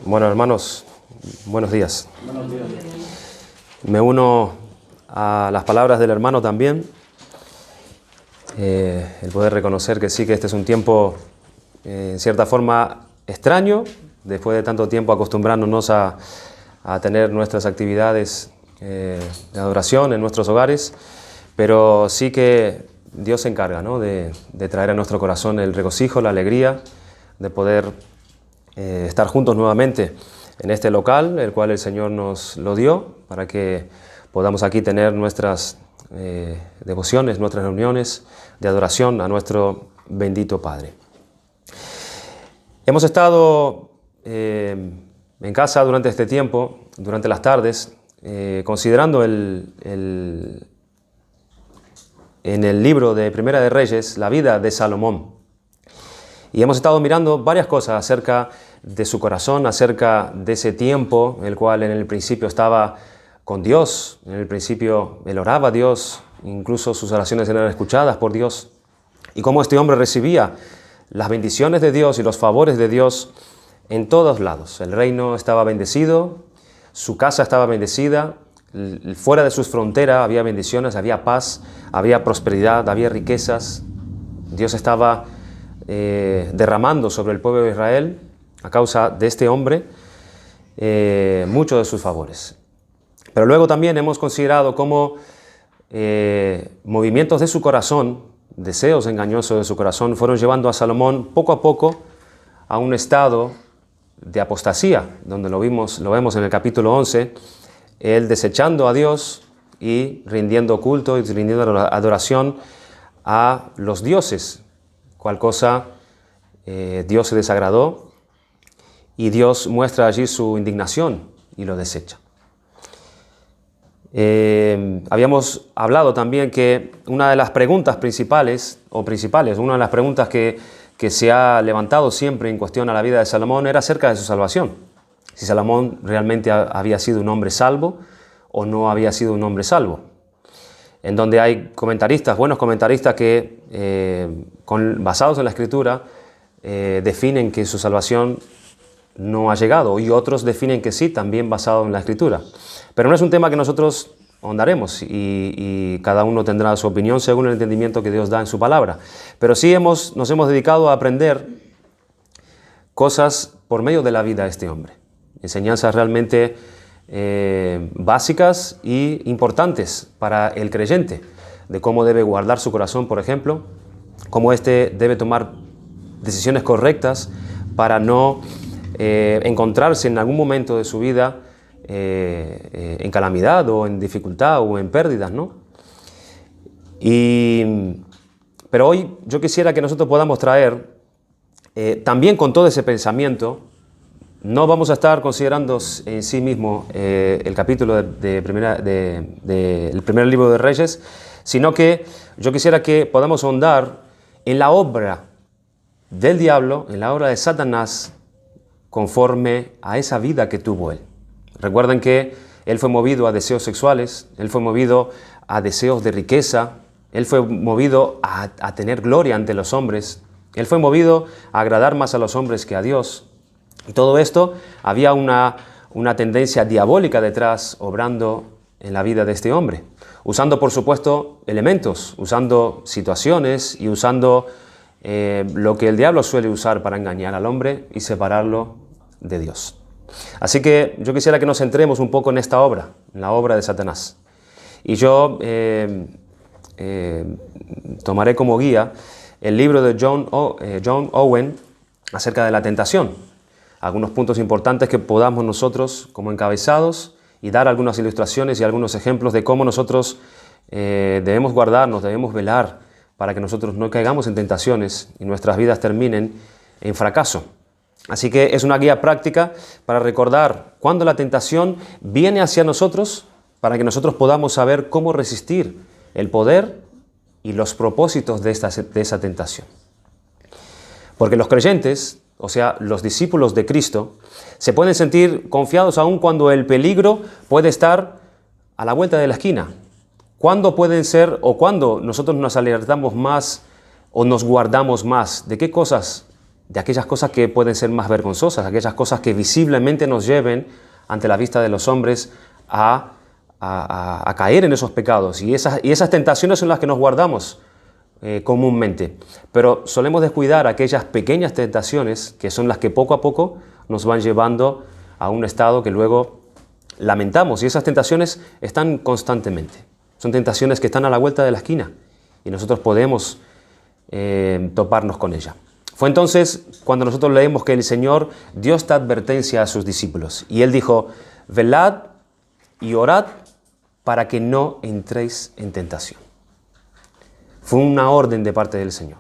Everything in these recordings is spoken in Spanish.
Bueno, hermanos, buenos días. Buenos días. Me uno a las palabras del hermano también. El poder reconocer que sí, que este es un tiempo, en cierta forma, extraño, después de tanto tiempo acostumbrándonos a tener nuestras actividades de adoración en nuestros hogares, pero sí que Dios se encarga, ¿no?, de traer a nuestro corazón el regocijo, la alegría, de poder estar juntos nuevamente en este local, el cual el Señor nos lo dio, para que podamos aquí tener nuestras devociones, nuestras reuniones de adoración a nuestro bendito Padre. Hemos estado en casa durante este tiempo, durante las tardes, considerando en el libro de Primera de Reyes la vida de Salomón. Y hemos estado mirando varias cosas acerca de su corazón, acerca de ese tiempo, el cual en el principio estaba con Dios. En el principio él oraba a Dios, incluso sus oraciones eran escuchadas por Dios. Y cómo este hombre recibía las bendiciones de Dios y los favores de Dios en todos lados. El reino estaba bendecido, su casa estaba bendecida, fuera de sus fronteras había bendiciones, había paz, había prosperidad, había riquezas. Dios estaba derramando sobre el pueblo de Israel, a causa de este hombre, muchos de sus favores. Pero luego también hemos considerado cómo movimientos de su corazón, deseos engañosos de su corazón, fueron llevando a Salomón poco a poco a un estado de apostasía, donde lo vemos en el capítulo 11, él desechando a Dios y rindiendo culto y rindiendo adoración a los dioses, cual cosa Dios se desagradó y Dios muestra allí su indignación y lo desecha. Habíamos hablado también que una de las preguntas una de las preguntas que se ha levantado siempre en cuestión a la vida de Salomón era acerca de su salvación. Si Salomón realmente había sido un hombre salvo o no había sido un hombre salvo. En donde hay buenos comentaristas que, basados en la Escritura, definen que su salvación no ha llegado, y otros definen que sí, también basado en la Escritura. Pero no es un tema que nosotros ahondaremos, y cada uno tendrá su opinión según el entendimiento que Dios da en su palabra. Pero sí nos hemos dedicado a aprender cosas por medio de la vida de este hombre. Enseñanzas realmente básicas y importantes para el creyente, de cómo debe guardar su corazón, por ejemplo, cómo éste debe tomar decisiones correctas para no encontrarse en algún momento de su vida en calamidad o en dificultad o en pérdidas, ¿no? Pero hoy yo quisiera que nosotros podamos traer, también con todo ese pensamiento, no vamos a estar considerando en sí mismo el capítulo del primer libro de Reyes, sino que yo quisiera que podamos ahondar en la obra del diablo, en la obra de Satanás, conforme a esa vida que tuvo él. Recuerden que él fue movido a deseos sexuales, él fue movido a deseos de riqueza, él fue movido a tener gloria ante los hombres, él fue movido a agradar más a los hombres que a Dios. Y todo esto, había una tendencia diabólica detrás, obrando en la vida de este hombre, usando por supuesto elementos, usando situaciones y usando lo que el diablo suele usar para engañar al hombre y separarlo de Dios. Así que yo quisiera que nos centremos un poco en esta obra, en la obra de Satanás. Y yo tomaré como guía el libro de John Owen acerca de la tentación. Algunos puntos importantes que podamos nosotros como encabezados, y dar algunas ilustraciones y algunos ejemplos de cómo nosotros debemos guardarnos, debemos velar para que nosotros no caigamos en tentaciones y nuestras vidas terminen en fracaso. Así que es una guía práctica para recordar cuando la tentación viene hacia nosotros, para que nosotros podamos saber cómo resistir el poder y los propósitos de esa tentación. Porque los creyentes, o sea, los discípulos de Cristo, se pueden sentir confiados aún cuando el peligro puede estar a la vuelta de la esquina. ¿Cuándo pueden ser, o cuándo nosotros nos alertamos más o nos guardamos más? ¿De qué cosas de aquellas cosas que pueden ser más vergonzosas, aquellas cosas que visiblemente nos lleven ante la vista de los hombres a caer en esos pecados. Y esas tentaciones son las que nos guardamos comúnmente. Pero solemos descuidar aquellas pequeñas tentaciones que son las que poco a poco nos van llevando a un estado que luego lamentamos. Y esas tentaciones están constantemente. Son tentaciones que están a la vuelta de la esquina y nosotros podemos toparnos con ella. Fue entonces cuando nosotros leemos que el Señor dio esta advertencia a sus discípulos. Y Él dijo, velad y orad para que no entréis en tentación. Fue una orden de parte del Señor.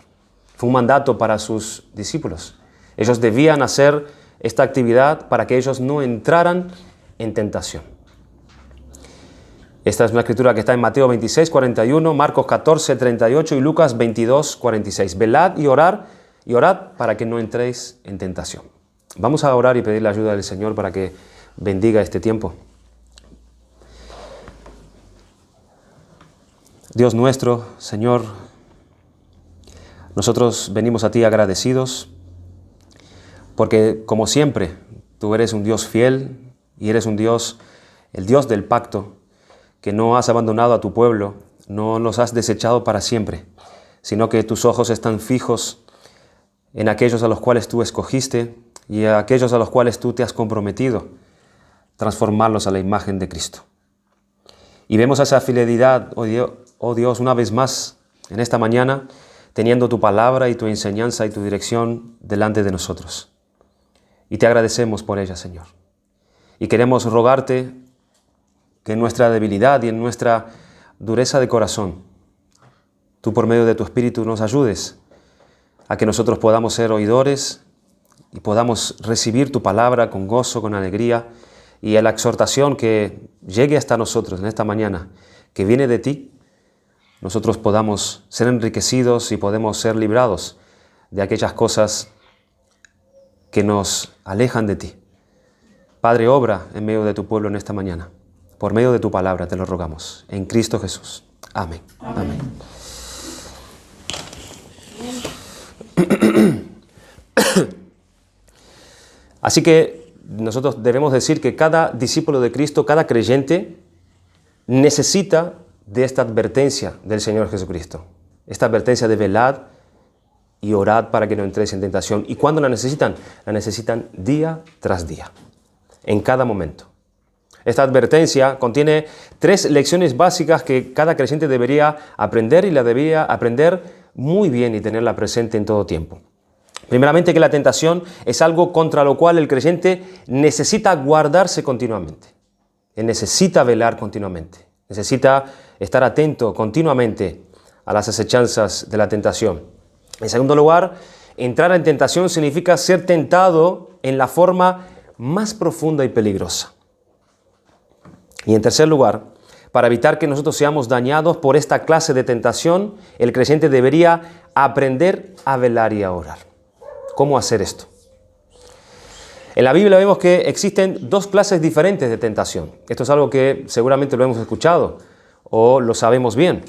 Fue un mandato para sus discípulos. Ellos debían hacer esta actividad para que ellos no entraran en tentación. Esta es una escritura que está en Mateo 26, 41, Marcos 14, 38 y Lucas 22, 46. Velad y orad para que no entréis en tentación. Vamos a orar y pedir la ayuda del Señor para que bendiga este tiempo. Dios nuestro, Señor, nosotros venimos a ti agradecidos porque, como siempre, tú eres un Dios fiel y eres un Dios, el Dios del pacto, que no has abandonado a tu pueblo, no los has desechado para siempre, sino que tus ojos están fijos en aquellos a los cuales tú escogiste y a aquellos a los cuales tú te has comprometido transformarlos a la imagen de Cristo. Y vemos esa fidelidad, oh Dios, una vez más en esta mañana, teniendo tu palabra y tu enseñanza y tu dirección delante de nosotros. Y te agradecemos por ella, Señor. Y queremos rogarte que en nuestra debilidad y en nuestra dureza de corazón, tú por medio de tu Espíritu nos ayudes a que nosotros podamos ser oidores y podamos recibir tu palabra con gozo, con alegría, y a la exhortación que llegue hasta nosotros en esta mañana, que viene de ti, nosotros podamos ser enriquecidos y podemos ser librados de aquellas cosas que nos alejan de ti. Padre, obra en medio de tu pueblo en esta mañana. Por medio de tu palabra te lo rogamos. En Cristo Jesús. Amén. Amén. Así que nosotros debemos decir que cada discípulo de Cristo, cada creyente, necesita de esta advertencia del Señor Jesucristo. Esta advertencia de velad y orad para que no entréis en tentación. ¿Y cuándo la necesitan? La necesitan día tras día, en cada momento. Esta advertencia contiene 3 lecciones básicas que cada creyente debería aprender y la debería aprender muy bien y tenerla presente en todo tiempo. Primeramente, que la tentación es algo contra lo cual el creyente necesita guardarse continuamente. Él necesita velar continuamente. Necesita estar atento continuamente a las acechanzas de la tentación. En segundo lugar, entrar en tentación significa ser tentado en la forma más profunda y peligrosa. Y en tercer lugar, para evitar que nosotros seamos dañados por esta clase de tentación, el creyente debería aprender a velar y a orar. ¿Cómo hacer esto? En la Biblia vemos que existen 2 clases diferentes de tentación. Esto es algo que seguramente lo hemos escuchado o lo sabemos bien.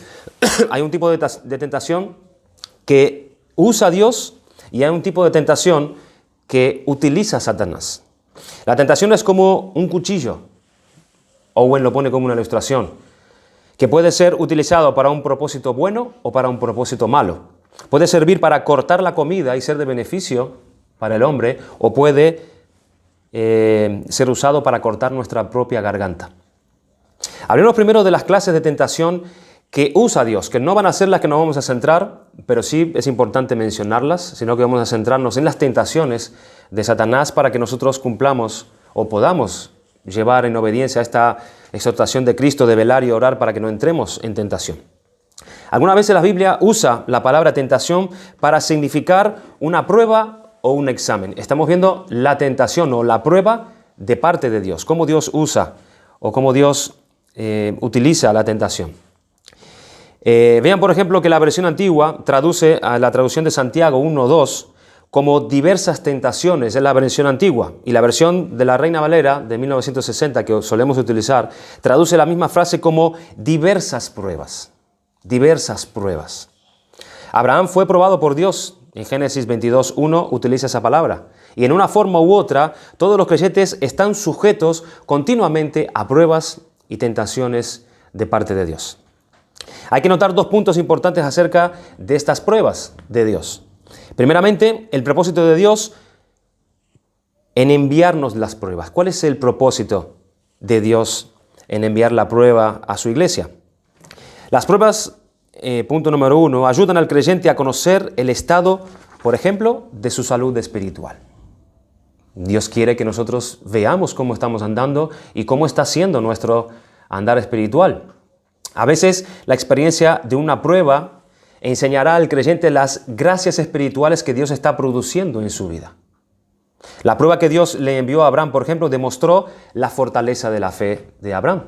Hay un tipo de tentación que usa a Dios y hay un tipo de tentación que utiliza a Satanás. La tentación es como un cuchillo. Owen lo pone como una ilustración, que puede ser utilizado para un propósito bueno o para un propósito malo. Puede servir para cortar la comida y ser de beneficio para el hombre, o puede ser usado para cortar nuestra propia garganta. Hablemos primero de las clases de tentación que usa Dios, que no van a ser las que nos vamos a centrar, pero sí es importante mencionarlas, sino que vamos a centrarnos en las tentaciones de Satanás para que nosotros cumplamos o podamos llevar en obediencia a esta exhortación de Cristo de velar y orar para que no entremos en tentación. Algunas veces la Biblia usa la palabra tentación para significar una prueba o un examen. Estamos viendo la tentación o la prueba de parte de Dios, cómo Dios usa o cómo Dios utiliza la tentación. Vean, por ejemplo, que la versión antigua traduce a la traducción de Santiago 1:2 como diversas tentaciones, es la versión antigua. Y la versión de la Reina Valera de 1960, que solemos utilizar, traduce la misma frase como diversas pruebas. Diversas pruebas. Abraham fue probado por Dios En Génesis 22:1 utiliza esa palabra. Y en una forma u otra, todos los creyentes están sujetos continuamente a pruebas y tentaciones de parte de Dios. Hay que notar dos puntos importantes acerca de estas pruebas de Dios. Primeramente, el propósito de Dios en enviarnos las pruebas. ¿Cuál es el propósito de Dios en enviar la prueba a su iglesia? Las pruebas, punto número 1, ayudan al creyente a conocer el estado, por ejemplo, de su salud espiritual. Dios quiere que nosotros veamos cómo estamos andando y cómo está siendo nuestro andar espiritual. A veces la experiencia de una prueba enseñará al creyente las gracias espirituales que Dios está produciendo en su vida. La prueba que Dios le envió a Abraham, por ejemplo, demostró la fortaleza de la fe de Abraham.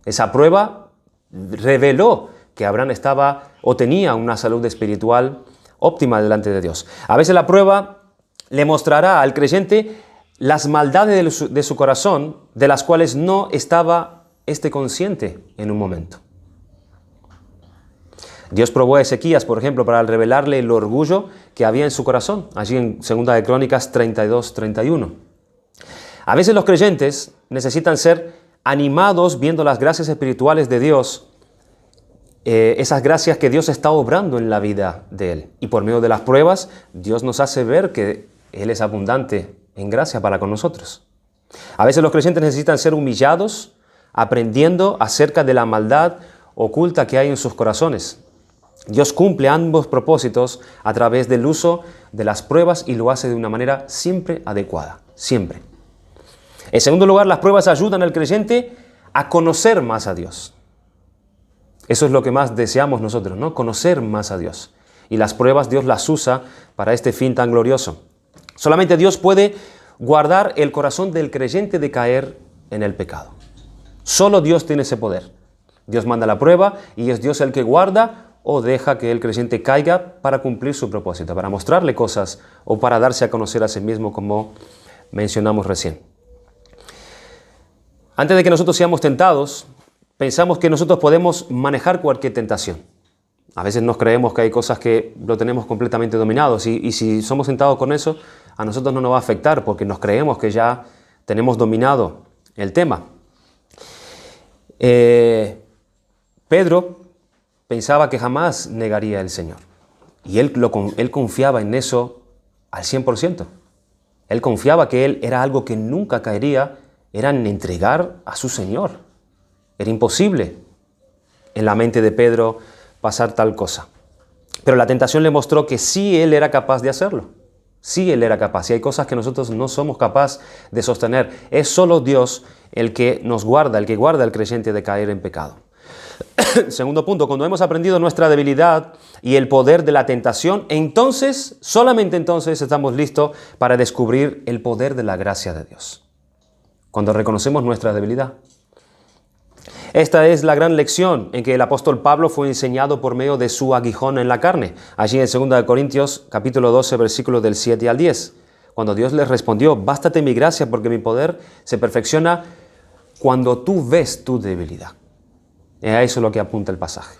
Esa prueba reveló que Abraham estaba o tenía una salud espiritual óptima delante de Dios. A veces la prueba le mostrará al creyente las maldades de su corazón, de las cuales no estaba consciente en un momento. Dios probó a Ezequías, por ejemplo, para revelarle el orgullo que había en su corazón, allí en 2 de Crónicas 32:31. A veces los creyentes necesitan ser animados viendo las gracias espirituales de Dios, esas gracias que Dios está obrando en la vida de Él. Y por medio de las pruebas, Dios nos hace ver que Él es abundante en gracia para con nosotros. A veces los creyentes necesitan ser humillados, aprendiendo acerca de la maldad oculta que hay en sus corazones. Dios cumple ambos propósitos a través del uso de las pruebas y lo hace de una manera siempre adecuada, siempre. En segundo lugar, las pruebas ayudan al creyente a conocer más a Dios. Eso es lo que más deseamos nosotros, ¿no? Conocer más a Dios. Y las pruebas Dios las usa para este fin tan glorioso. Solamente Dios puede guardar el corazón del creyente de caer en el pecado. Solo Dios tiene ese poder. Dios manda la prueba y es Dios el que guarda o deja que el creyente caiga para cumplir su propósito, para mostrarle cosas o para darse a conocer a sí mismo, como mencionamos recién. Antes de que nosotros seamos tentados, pensamos que nosotros podemos manejar cualquier tentación. A veces nos creemos que hay cosas que lo tenemos completamente dominados y si somos tentados con eso, a nosotros no nos va a afectar porque nos creemos que ya tenemos dominado el tema. Pedro pensaba que jamás negaría al Señor. Y él confiaba en eso al 100%. Él confiaba que él era algo que nunca caería, era en entregar a su Señor. Era imposible en la mente de Pedro pasar tal cosa. Pero la tentación le mostró que sí él era capaz de hacerlo. Sí él era capaz. Y hay cosas que nosotros no somos capaces de sostener. Es solo Dios el que nos guarda, el que guarda al creyente de caer en pecado. Segundo punto, cuando hemos aprendido nuestra debilidad y el poder de la tentación, entonces, solamente entonces estamos listos para descubrir el poder de la gracia de Dios. Cuando reconocemos nuestra debilidad. Esta es la gran lección en que el apóstol Pablo fue enseñado por medio de su aguijón en la carne. Allí en 2 de Corintios, capítulo 12, versículos del 7 al 10. Cuando Dios les respondió, bástate mi gracia porque mi poder se perfecciona cuando tú ves tu debilidad. A eso es lo que apunta el pasaje.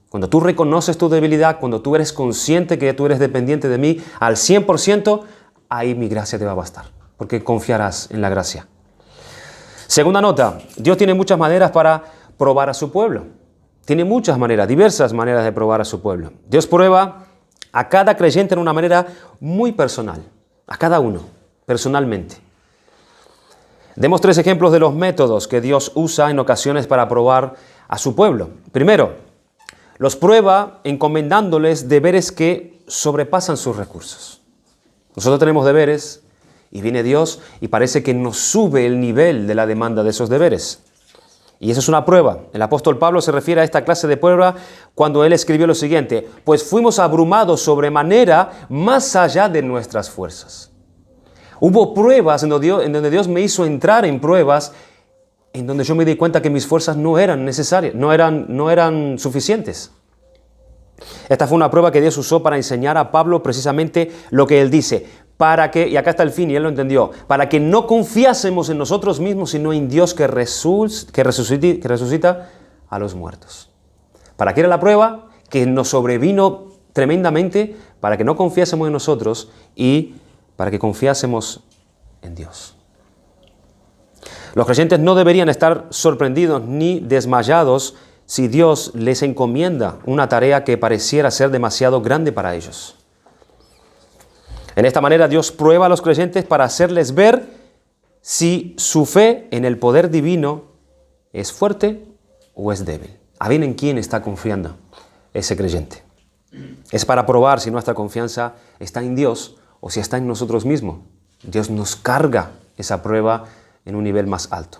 Cuando tú reconoces tu debilidad, cuando tú eres consciente que tú eres dependiente de mí al 100%, ahí mi gracia te va a bastar, porque confiarás en la gracia. Segunda nota, Dios tiene muchas maneras para probar a su pueblo. Tiene muchas maneras, diversas maneras de probar a su pueblo. Dios prueba a cada creyente en una manera muy personal, a cada uno, personalmente. Demos 3 ejemplos de los métodos que Dios usa en ocasiones para probar a su pueblo. Primero, los prueba encomendándoles deberes que sobrepasan sus recursos. Nosotros tenemos deberes y viene Dios y parece que nos sube el nivel de la demanda de esos deberes. Y eso es una prueba. El apóstol Pablo se refiere a esta clase de prueba cuando él escribió lo siguiente: pues fuimos abrumados sobremanera más allá de nuestras fuerzas. Hubo pruebas en donde Dios me hizo entrar en pruebas en donde yo me di cuenta que mis fuerzas no eran necesarias, no eran suficientes. Esta fue una prueba que Dios usó para enseñar a Pablo precisamente lo que él dice, para que, y acá está el fin, y él lo entendió, para que no confiásemos en nosotros mismos, sino en Dios que resucita a los muertos. ¿Para qué era la prueba? Que nos sobrevino tremendamente para que no confiásemos en nosotros y para que confiásemos en Dios. Los creyentes no deberían estar sorprendidos ni desmayados si Dios les encomienda una tarea que pareciera ser demasiado grande para ellos. En esta manera Dios prueba a los creyentes para hacerles ver si su fe en el poder divino es fuerte o es débil. A bien en quién está confiando ese creyente. Es para probar si nuestra confianza está en Dios o si está en nosotros mismos. Dios nos carga esa prueba en un nivel más alto.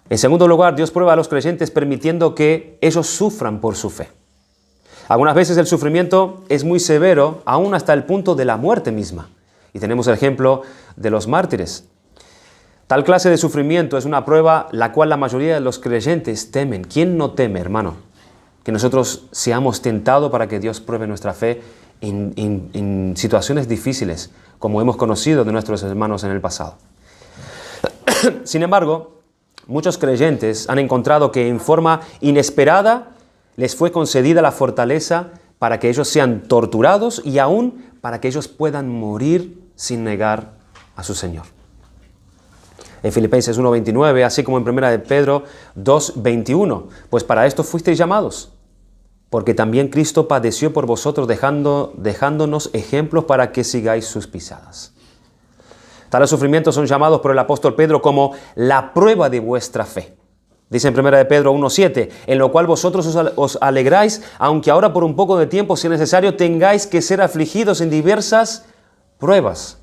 En segundo lugar, Dios prueba a los creyentes permitiendo que ellos sufran por su fe. Algunas veces el sufrimiento es muy severo, aún hasta el punto de la muerte misma. Y tenemos el ejemplo de los mártires. Tal clase de sufrimiento es una prueba la cual la mayoría de los creyentes temen. ¿Quién no teme, hermano? Que nosotros seamos tentados para que Dios pruebe nuestra fe en situaciones difíciles, como hemos conocido de nuestros hermanos en el pasado. Sin embargo, muchos creyentes han encontrado que en forma inesperada les fue concedida la fortaleza para que ellos sean torturados y aún para que ellos puedan morir sin negar a su Señor. En Filipenses 1:29, así como en 1 de Pedro 2:21, pues para esto fuisteis llamados, porque también Cristo padeció por vosotros dejándonos ejemplos para que sigáis sus pisadas. Tales sufrimientos son llamados por el apóstol Pedro como la prueba de vuestra fe. Dice en 1 de Pedro 1:7, en lo cual vosotros os alegráis, aunque ahora por un poco de tiempo, si es necesario, tengáis que ser afligidos en diversas pruebas,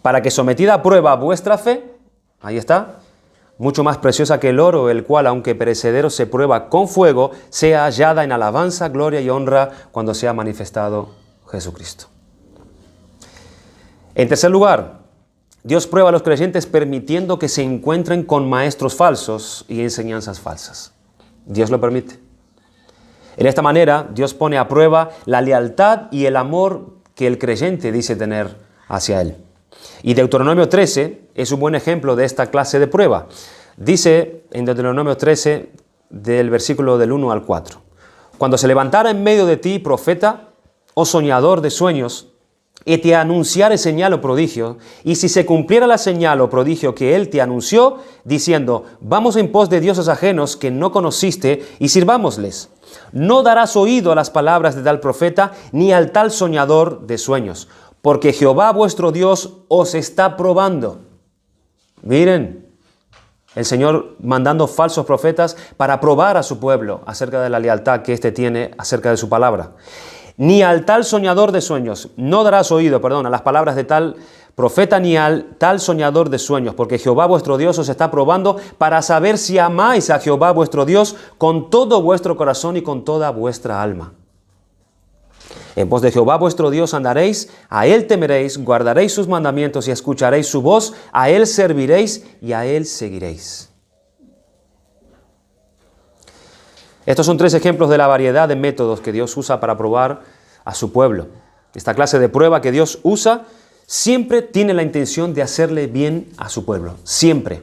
para que sometida a prueba vuestra fe, ahí está, mucho más preciosa que el oro, el cual, aunque perecedero, se prueba con fuego, sea hallada en alabanza, gloria y honra cuando sea manifestado Jesucristo. En tercer lugar, Dios prueba a los creyentes permitiendo que se encuentren con maestros falsos y enseñanzas falsas. Dios lo permite. En esta manera, Dios pone a prueba la lealtad y el amor que el creyente dice tener hacia Él. Y Deuteronomio 13 es un buen ejemplo de esta clase de prueba. Dice en Deuteronomio 13, del versículo del 1 al 4, cuando se levantara en medio de ti profeta o soñador de sueños, y te anunciare señal o prodigio, y si se cumpliera la señal o prodigio que él te anunció, diciendo, vamos en pos de dioses ajenos que no conociste, y sirvámosles. No darás oído a las palabras de tal profeta, ni al tal soñador de sueños, porque Jehová vuestro Dios os está probando. Miren, el Señor mandando falsos profetas para probar a su pueblo acerca de la lealtad que éste tiene acerca de su palabra. Ni al tal soñador de sueños, no darás oído, a las palabras de tal profeta, ni al tal soñador de sueños, porque Jehová vuestro Dios os está probando para saber si amáis a Jehová vuestro Dios con todo vuestro corazón y con toda vuestra alma. En pos de Jehová vuestro Dios andaréis, a Él temeréis, guardaréis sus mandamientos y escucharéis su voz, a Él serviréis y a Él seguiréis. Estos son 3 ejemplos de la variedad de métodos que Dios usa para probar a su pueblo. Esta clase de prueba que Dios usa siempre tiene la intención de hacerle bien a su pueblo. Siempre.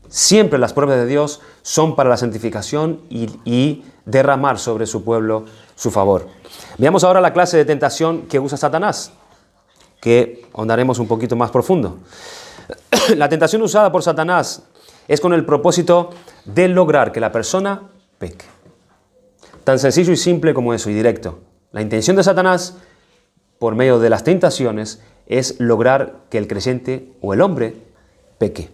Siempre las pruebas de Dios son para la santificación y derramar sobre su pueblo su favor. Veamos ahora la clase de tentación que usa Satanás, que ahondaremos un poquito más profundo. La tentación usada por Satanás es con el propósito de lograr que la persona peque. Tan sencillo y simple como eso, y directo. La intención de Satanás, por medio de las tentaciones, es lograr que el creyente o el hombre peque.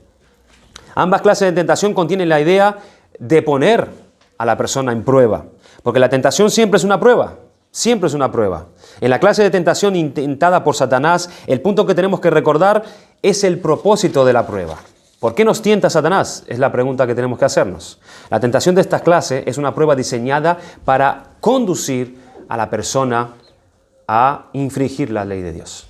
Ambas clases de tentación contienen la idea de poner a la persona en prueba, porque la tentación siempre es una prueba, siempre es una prueba. En la clase de tentación intentada por Satanás, el punto que tenemos que recordar es el propósito de la prueba. ¿Por qué nos tienta Satanás? Es la pregunta que tenemos que hacernos. La tentación de esta clase es una prueba diseñada para conducir a la persona a infringir la ley de Dios.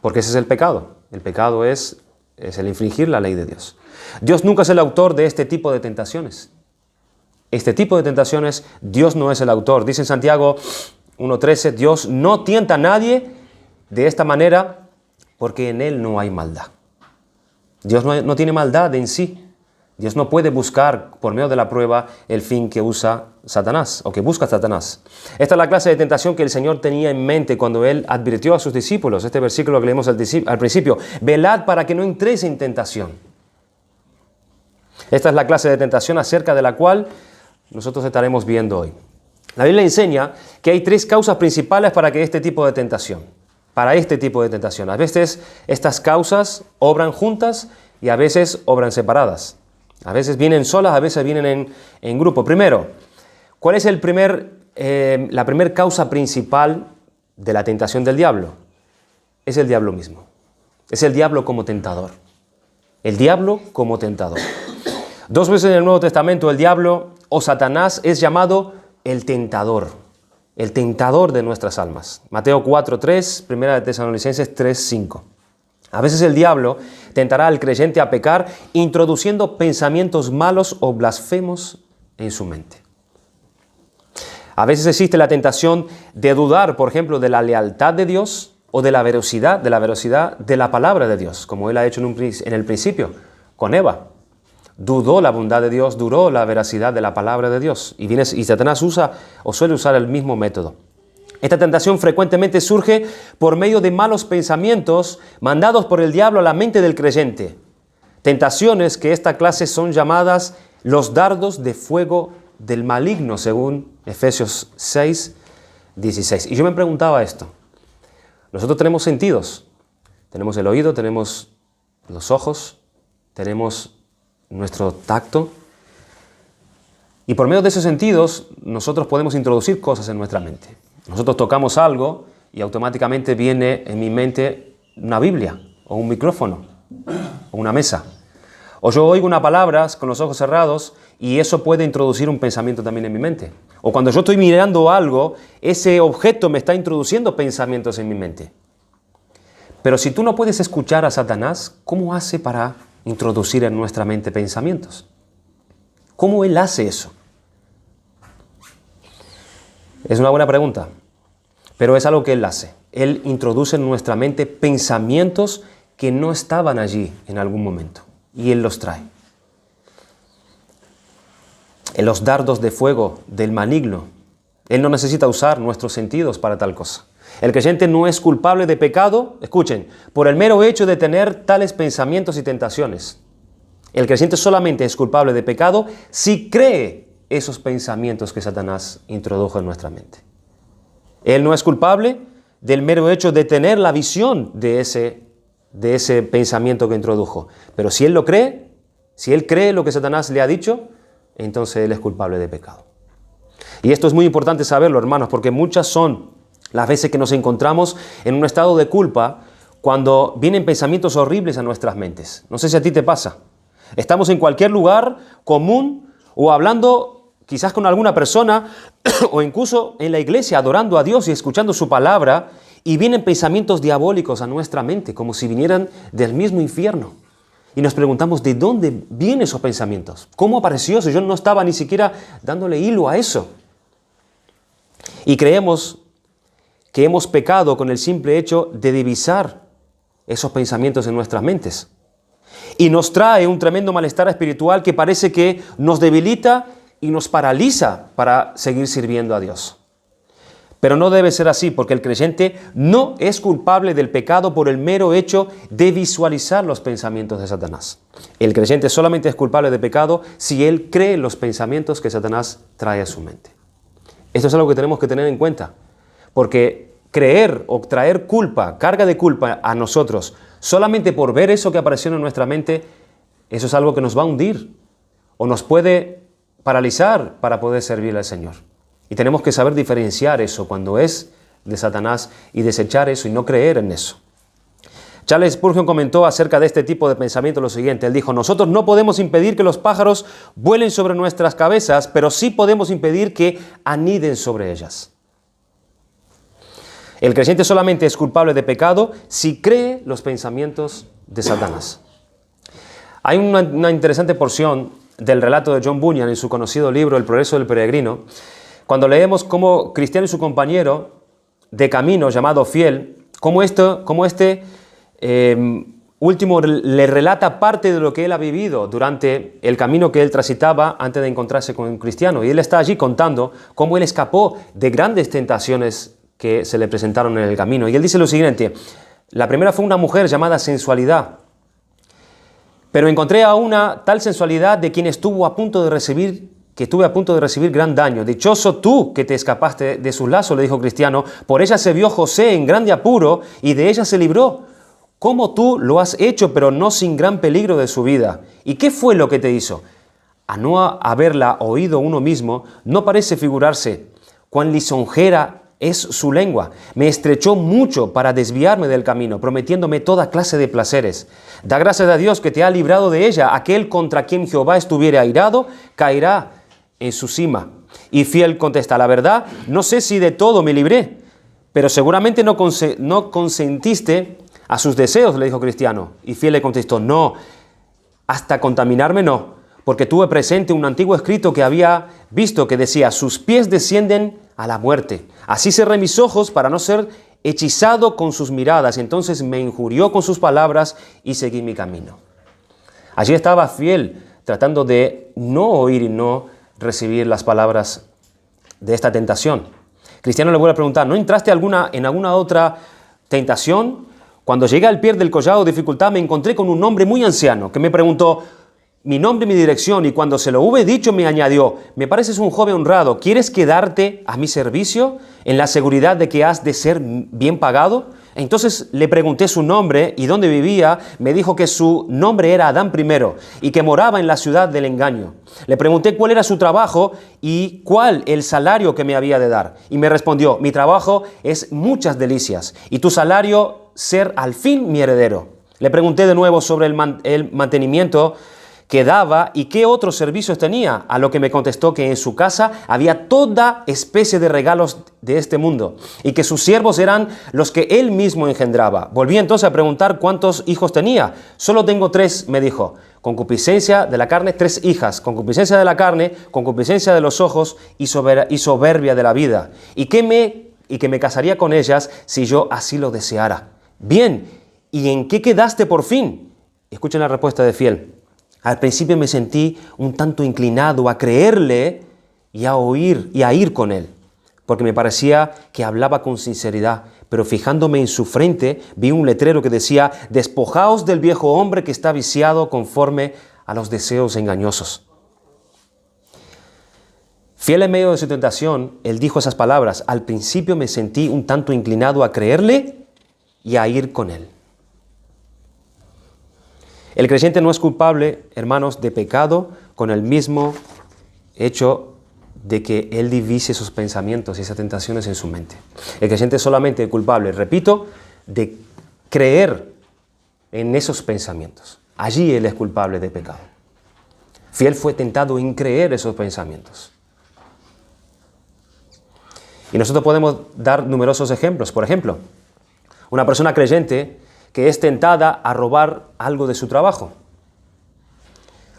Porque ese es el pecado. El pecado es el infringir la ley de Dios. Dios nunca es el autor de este tipo de tentaciones. Este tipo de tentaciones, Dios no es el autor. Dice en Santiago 1:13, Dios no tienta a nadie de esta manera porque en Él no hay maldad. Dios no tiene maldad en sí. Dios no puede buscar por medio de la prueba el fin que usa Satanás o que busca Satanás. Esta es la clase de tentación que el Señor tenía en mente cuando Él advirtió a sus discípulos. Este versículo que leemos al principio. Velad para que no entréis en tentación. Esta es la clase de tentación acerca de la cual nosotros estaremos viendo hoy. La Biblia enseña que hay 3 causas principales para este tipo de tentación. A veces estas causas obran juntas y a veces obran separadas. A veces vienen solas, a veces vienen en grupo. Primero, ¿cuál es la primer causa principal de la tentación del diablo? Es el diablo mismo. Es el diablo como tentador. El diablo como tentador. 2 veces en el Nuevo Testamento el diablo o Satanás es llamado el tentador de nuestras almas. Mateo 4:3, 1 de Tesalonicenses 3:5. A veces el diablo tentará al creyente a pecar introduciendo pensamientos malos o blasfemos en su mente. A veces existe la tentación de dudar, por ejemplo, de la lealtad de Dios o de la veracidad de la palabra de Dios, como él ha hecho en el principio con Eva. Dudó la bondad de Dios, dudó la veracidad de la palabra de Dios. Y Satanás suele usar el mismo método. Esta tentación frecuentemente surge por medio de malos pensamientos mandados por el diablo a la mente del creyente. Tentaciones que esta clase son llamadas los dardos de fuego del maligno, según Efesios 6:16. Y yo me preguntaba esto. Nosotros tenemos sentidos. Tenemos el oído, tenemos los ojos, tenemos nuestro tacto. Y por medio de esos sentidos, nosotros podemos introducir cosas en nuestra mente. Nosotros tocamos algo y automáticamente viene en mi mente una Biblia, o un micrófono, o una mesa. O yo oigo una palabra con los ojos cerrados y eso puede introducir un pensamiento también en mi mente. O cuando yo estoy mirando algo, ese objeto me está introduciendo pensamientos en mi mente. Pero si tú no puedes escuchar a Satanás, ¿cómo hace para introducir en nuestra mente pensamientos? ¿Cómo él hace eso? Es una buena pregunta, pero es algo que él hace. Él introduce en nuestra mente pensamientos que no estaban allí en algún momento, y él los trae. En los dardos de fuego del maligno, él no necesita usar nuestros sentidos para tal cosa. El creyente no es culpable de pecado, escuchen, por el mero hecho de tener tales pensamientos y tentaciones. El creyente solamente es culpable de pecado si cree esos pensamientos que Satanás introdujo en nuestra mente. Él no es culpable del mero hecho de tener la visión de ese pensamiento que introdujo. Pero si él lo cree, si él cree lo que Satanás le ha dicho, entonces él es culpable de pecado. Y esto es muy importante saberlo, hermanos, porque muchas son las veces que nos encontramos en un estado de culpa cuando vienen pensamientos horribles a nuestras mentes. No sé si a ti te pasa. Estamos en cualquier lugar común o hablando quizás con alguna persona o incluso en la iglesia adorando a Dios y escuchando su palabra y vienen pensamientos diabólicos a nuestra mente como si vinieran del mismo infierno. Y nos preguntamos, ¿de dónde vienen esos pensamientos? ¿Cómo apareció eso? Yo no estaba ni siquiera dándole hilo a eso. Y creemos que hemos pecado con el simple hecho de divisar esos pensamientos en nuestras mentes. Y nos trae un tremendo malestar espiritual que parece que nos debilita y nos paraliza para seguir sirviendo a Dios. Pero no debe ser así, porque el creyente no es culpable del pecado por el mero hecho de visualizar los pensamientos de Satanás. El creyente solamente es culpable de pecado si él cree los pensamientos que Satanás trae a su mente. Esto es algo que tenemos que tener en cuenta, porque creer o traer culpa, carga de culpa a nosotros, solamente por ver eso que apareció en nuestra mente, eso es algo que nos va a hundir o nos puede paralizar para poder servir al Señor. Y tenemos que saber diferenciar eso cuando es de Satanás y desechar eso y no creer en eso. Charles Spurgeon comentó acerca de este tipo de pensamiento lo siguiente. Él dijo, nosotros no podemos impedir que los pájaros vuelen sobre nuestras cabezas, pero sí podemos impedir que aniden sobre ellas. El creyente solamente es culpable de pecado si cree los pensamientos de Satanás. Hay una interesante porción del relato de John Bunyan en su conocido libro El progreso del peregrino, cuando leemos cómo Cristiano y su compañero de camino llamado Fiel, cómo este último le relata parte de lo que él ha vivido durante el camino que él transitaba antes de encontrarse con un cristiano. Y él está allí contando cómo él escapó de grandes tentaciones que se le presentaron en el camino. Y él dice lo siguiente: la primera fue una mujer llamada sensualidad. Pero encontré a una tal sensualidad de quien estuve a punto de recibir gran daño. Dichoso tú que te escapaste de sus lazos, le dijo Cristiano. Por ella se vio José en grande apuro y de ella se libró. Como tú lo has hecho, pero no sin gran peligro de su vida. ¿Y qué fue lo que te hizo? A no haberla oído uno mismo, no parece figurarse cuán lisonjera es su lengua. Me estrechó mucho para desviarme del camino, prometiéndome toda clase de placeres. Da gracias a Dios que te ha librado de ella. Aquel contra quien Jehová estuviere airado, caerá en su cima. Y Fiel contesta: la verdad, no sé si de todo me libré, pero seguramente no consentiste a sus deseos, le dijo Cristiano. Y Fiel le contestó: no, hasta contaminarme no, porque tuve presente un antiguo escrito que había visto que decía: sus pies descienden a la muerte. Así cerré mis ojos para no ser hechizado con sus miradas. Entonces me injurió con sus palabras y seguí mi camino. Allí estaba Fiel tratando de no oír y no recibir las palabras de esta tentación. Cristiano le vuelve a preguntar: ¿no entraste en alguna otra tentación? Cuando llegué al pie del collado de dificultad me encontré con un hombre muy anciano que me preguntó mi nombre y mi dirección, y cuando se lo hube dicho me añadió: me pareces un joven honrado, ¿quieres quedarte a mi servicio en la seguridad de que has de ser bien pagado? Entonces le pregunté su nombre y dónde vivía. Me dijo que su nombre era Adán I y que moraba en la ciudad del engaño. Le pregunté cuál era su trabajo y cuál el salario que me había de dar. Y me respondió: mi trabajo es muchas delicias y tu salario ser al fin mi heredero. Le pregunté de nuevo sobre el mantenimiento que daba y qué otros servicios tenía, a lo que me contestó que en su casa había toda especie de regalos de este mundo y que sus siervos eran los que él mismo engendraba. Volví entonces a preguntar cuántos hijos tenía. Solo tengo 3, me dijo. Concupiscencia de la carne, 3 hijas. Concupiscencia de la carne, concupiscencia de los ojos y soberbia de la vida. Y que me casaría con ellas si yo así lo deseara. Bien, ¿y en qué quedaste por fin? Escuchen la respuesta de Fiel. Al principio me sentí un tanto inclinado a creerle y a ir con él, porque me parecía que hablaba con sinceridad, pero fijándome en su frente vi un letrero que decía: despojaos del viejo hombre que está viciado conforme a los deseos engañosos. Fiel en medio de su tentación, él dijo esas palabras: al principio me sentí un tanto inclinado a creerle y a ir con él. El creyente no es culpable, hermanos, de pecado con el mismo hecho de que él divise sus pensamientos y esas tentaciones en su mente. El creyente es solamente culpable, repito, de creer en esos pensamientos. Allí él es culpable de pecado. Fiel fue tentado en creer esos pensamientos. Y nosotros podemos dar numerosos ejemplos. Por ejemplo, una persona creyente que es tentada a robar algo de su trabajo.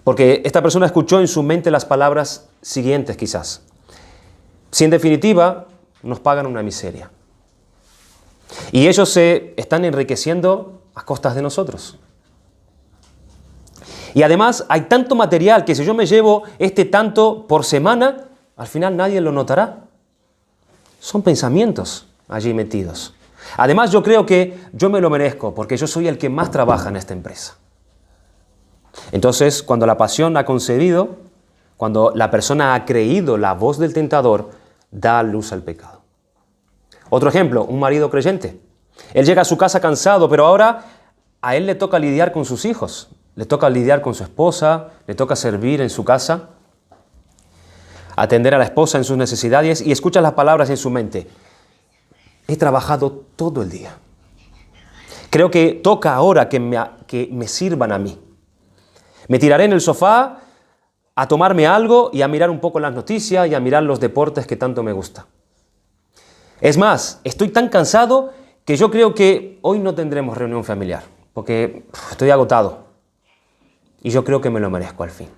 Porque esta persona escuchó en su mente las palabras siguientes quizás: si en definitiva nos pagan una miseria. Y ellos se están enriqueciendo a costas de nosotros. Y además hay tanto material que si yo me llevo este tanto por semana, al final nadie lo notará. Son pensamientos allí metidos. Además, yo creo que yo me lo merezco porque yo soy el que más trabaja en esta empresa. Entonces, cuando la pasión ha concebido, cuando la persona ha creído la voz del tentador, da luz al pecado. Otro ejemplo, un marido creyente. Él llega a su casa cansado, pero ahora a él le toca lidiar con sus hijos, le toca lidiar con su esposa, le toca servir en su casa, atender a la esposa en sus necesidades, y escucha las palabras en su mente: he trabajado todo el día. Creo que toca ahora que me sirvan a mí. Me tiraré en el sofá a tomarme algo y a mirar un poco las noticias y a mirar los deportes que tanto me gusta. Es más, estoy tan cansado que yo creo que hoy no tendremos reunión familiar, porque estoy agotado. Y yo creo que me lo merezco al fin.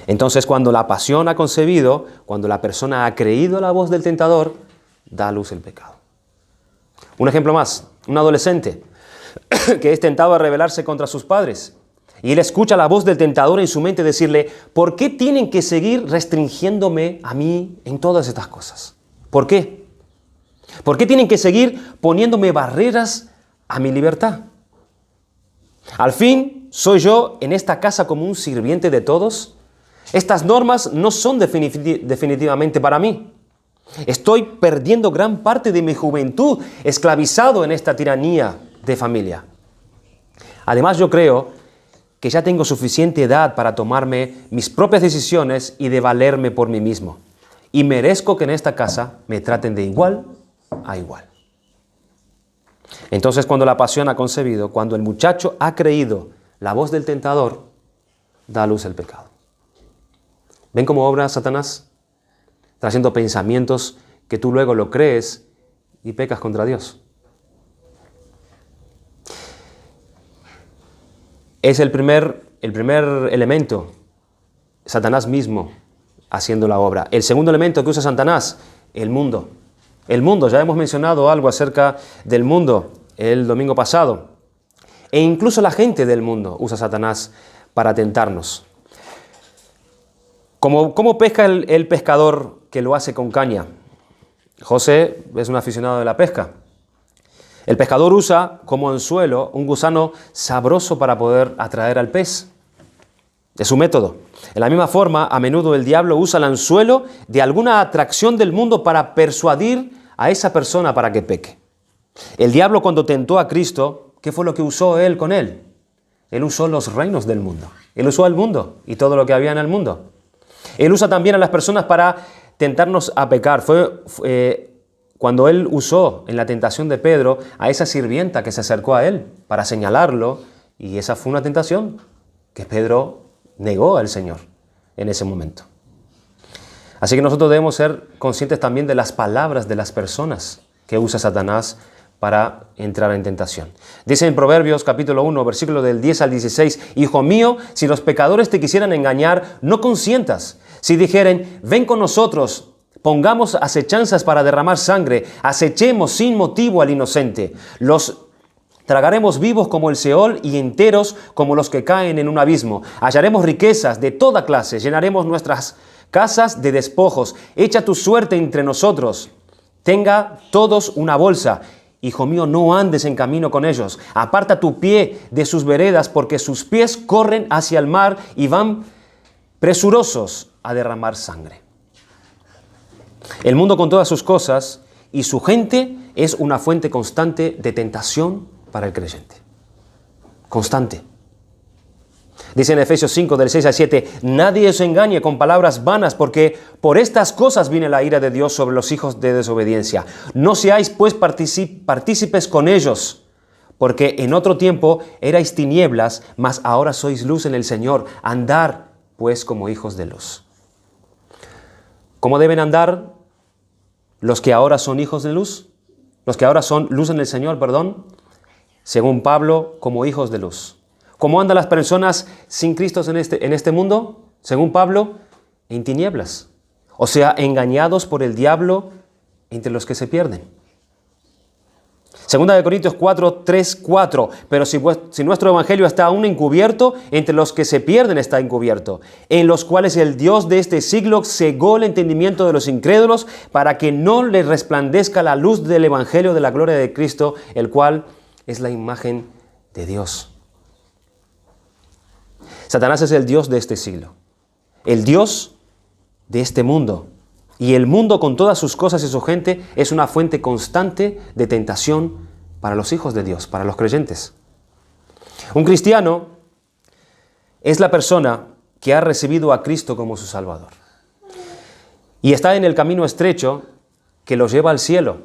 Entonces, cuando la pasión ha concebido, cuando la persona ha creído la voz del tentador, da a luz el pecado. Un ejemplo más, un adolescente. que es tentado a rebelarse contra sus padres. Y él escucha la voz del tentador en su mente decirle, ¿por qué tienen que seguir restringiéndome a mí en todas estas cosas? ¿Por qué? ¿Por qué tienen que seguir poniéndome barreras a mi libertad? Al fin, ¿soy yo en esta casa como un sirviente de todos? Estas normas no son definitivamente para mí. Estoy perdiendo gran parte de mi juventud esclavizado en esta tiranía de familia. Además, yo creo que ya tengo suficiente edad para tomarme mis propias decisiones y de valerme por mí mismo. Y merezco que en esta casa me traten de igual a igual. Entonces, cuando la pasión ha concebido, cuando el muchacho ha creído la voz del tentador, da a luz el pecado. ¿Ven cómo obra Satanás? Trayendo pensamientos que tú luego lo crees y pecas contra Dios. Es el primer elemento, Satanás mismo haciendo la obra. El segundo elemento que usa Satanás, el mundo. El mundo, ya hemos mencionado algo acerca del mundo el domingo pasado. E incluso la gente del mundo usa Satanás para tentarnos. ¿Cómo pesca el pescador que lo hace con caña? José es un aficionado de la pesca. El pescador usa como anzuelo un gusano sabroso para poder atraer al pez. Es su método. De la misma forma, a menudo el diablo usa el anzuelo de alguna atracción del mundo para persuadir a esa persona para que peque. El diablo, cuando tentó a Cristo, ¿qué fue lo que usó él con él? Él usó los reinos del mundo. Él usó el mundo y todo lo que había en el mundo. Él usa también a las personas para tentarnos a pecar. Cuando él usó en la tentación de Pedro a esa sirvienta que se acercó a él para señalarlo, y esa fue una tentación que Pedro negó al Señor en ese momento. Así que nosotros debemos ser conscientes también de las palabras de las personas que usa Satanás para entrar en tentación. Dice en Proverbios capítulo 1, versículo del 10 al 16, Hijo mío, si los pecadores te quisieran engañar, no consientas. Si dijeren, ven con nosotros, pongamos acechanzas para derramar sangre, acechemos sin motivo al inocente. Los tragaremos vivos como el Seol y enteros como los que caen en un abismo. Hallaremos riquezas de toda clase, llenaremos nuestras casas de despojos. Echa tu suerte entre nosotros. Tenga todos una bolsa. Hijo mío, no andes en camino con ellos. Aparta tu pie de sus veredas, porque sus pies corren hacia el mar y van presurosos a derramar sangre. El mundo con todas sus cosas y su gente es una fuente constante de tentación para el creyente. Constante. Dice en Efesios 5, del 6 al 7, nadie os engañe con palabras vanas, porque por estas cosas viene la ira de Dios sobre los hijos de desobediencia. No seáis pues partícipes con ellos, porque en otro tiempo erais tinieblas, mas ahora sois luz en el Señor. Andar pues como hijos de luz. ¿Cómo deben andar los que ahora son hijos de luz? Los que ahora son luz en el Señor, perdón. Según Pablo, como hijos de luz. ¿Cómo andan las personas sin Cristo en este mundo? Según Pablo, en tinieblas. O sea, engañados por el diablo entre los que se pierden. Segunda de Corintios 4, 3, 4. Pero si nuestro evangelio está aún encubierto, entre los que se pierden está encubierto, en los cuales el Dios de este siglo cegó el entendimiento de los incrédulos para que no les resplandezca la luz del evangelio de la gloria de Cristo, el cual es la imagen de Dios. Satanás es el Dios de este siglo, el Dios de este mundo. Y el mundo con todas sus cosas y su gente es una fuente constante de tentación para los hijos de Dios, para los creyentes. Un cristiano es la persona que ha recibido a Cristo como su Salvador. Y está en el camino estrecho que los lleva al cielo.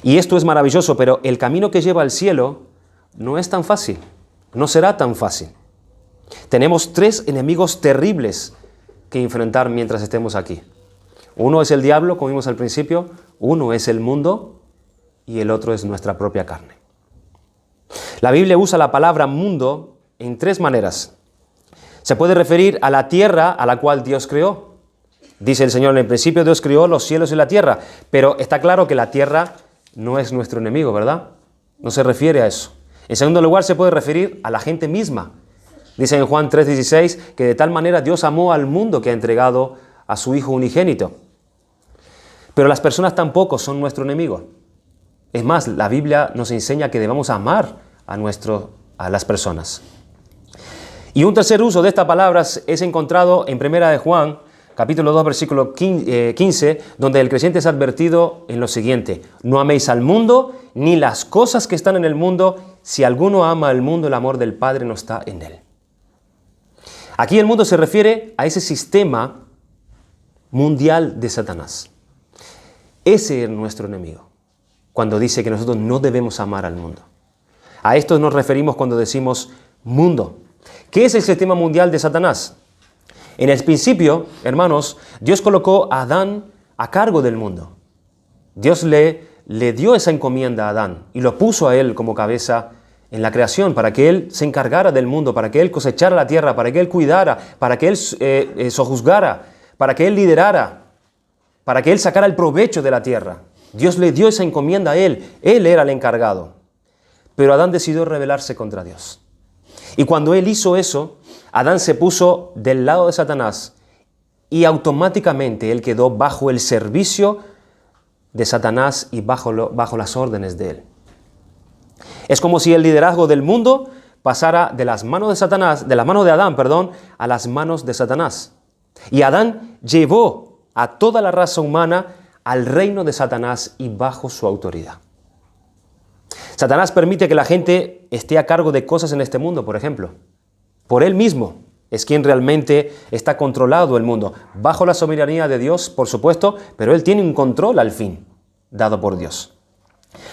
Y esto es maravilloso, pero el camino que lleva al cielo no es tan fácil, no será tan fácil. Tenemos tres enemigos terribles que enfrentar mientras estemos aquí. Uno es el diablo, como vimos al principio, uno es el mundo y el otro es nuestra propia carne. La Biblia usa la palabra mundo en tres maneras. Se puede referir a la tierra a la cual Dios creó. Dice el Señor, en el principio Dios creó los cielos y la tierra, pero está claro que la tierra no es nuestro enemigo, ¿verdad? No se refiere a eso. En segundo lugar, se puede referir a la gente misma. Dice en Juan 3:16 que de tal manera Dios amó al mundo que ha entregado a su Hijo unigénito. Pero las personas tampoco son nuestro enemigo. Es más, la Biblia nos enseña que debemos amar a las personas. Y un tercer uso de estas palabras es encontrado en 1 de Juan, capítulo 2, versículo 15, donde el creyente es advertido en lo siguiente: no améis al mundo ni las cosas que están en el mundo. Si alguno ama al mundo, el amor del Padre no está en él. Aquí el mundo se refiere a ese sistema mundial de Satanás. Ese es nuestro enemigo, cuando dice que nosotros no debemos amar al mundo. A esto nos referimos cuando decimos mundo. ¿Qué es el sistema mundial de Satanás? En el principio, hermanos, Dios colocó a Adán a cargo del mundo. Dios le dio esa encomienda a Adán y lo puso a él como cabeza en la creación, para que él se encargara del mundo, para que él cosechara la tierra, para que él cuidara, para que él sojuzgara, para que él liderara, para que él sacara el provecho de la tierra. Dios le dio esa encomienda a él era el encargado. Pero Adán decidió rebelarse contra Dios. Y cuando él hizo eso, Adán se puso del lado de Satanás y automáticamente él quedó bajo el servicio de Satanás y bajo las órdenes de él. Es como si el liderazgo del mundo pasara de las manos de Satanás, de las manos de Adán, a las manos de Satanás. Y Adán llevó a toda la raza humana al reino de Satanás y bajo su autoridad. Satanás permite que la gente esté a cargo de cosas en este mundo, por ejemplo. Por él mismo es quien realmente está controlado el mundo. Bajo la soberanía de Dios, por supuesto, pero él tiene un control al fin, dado por Dios.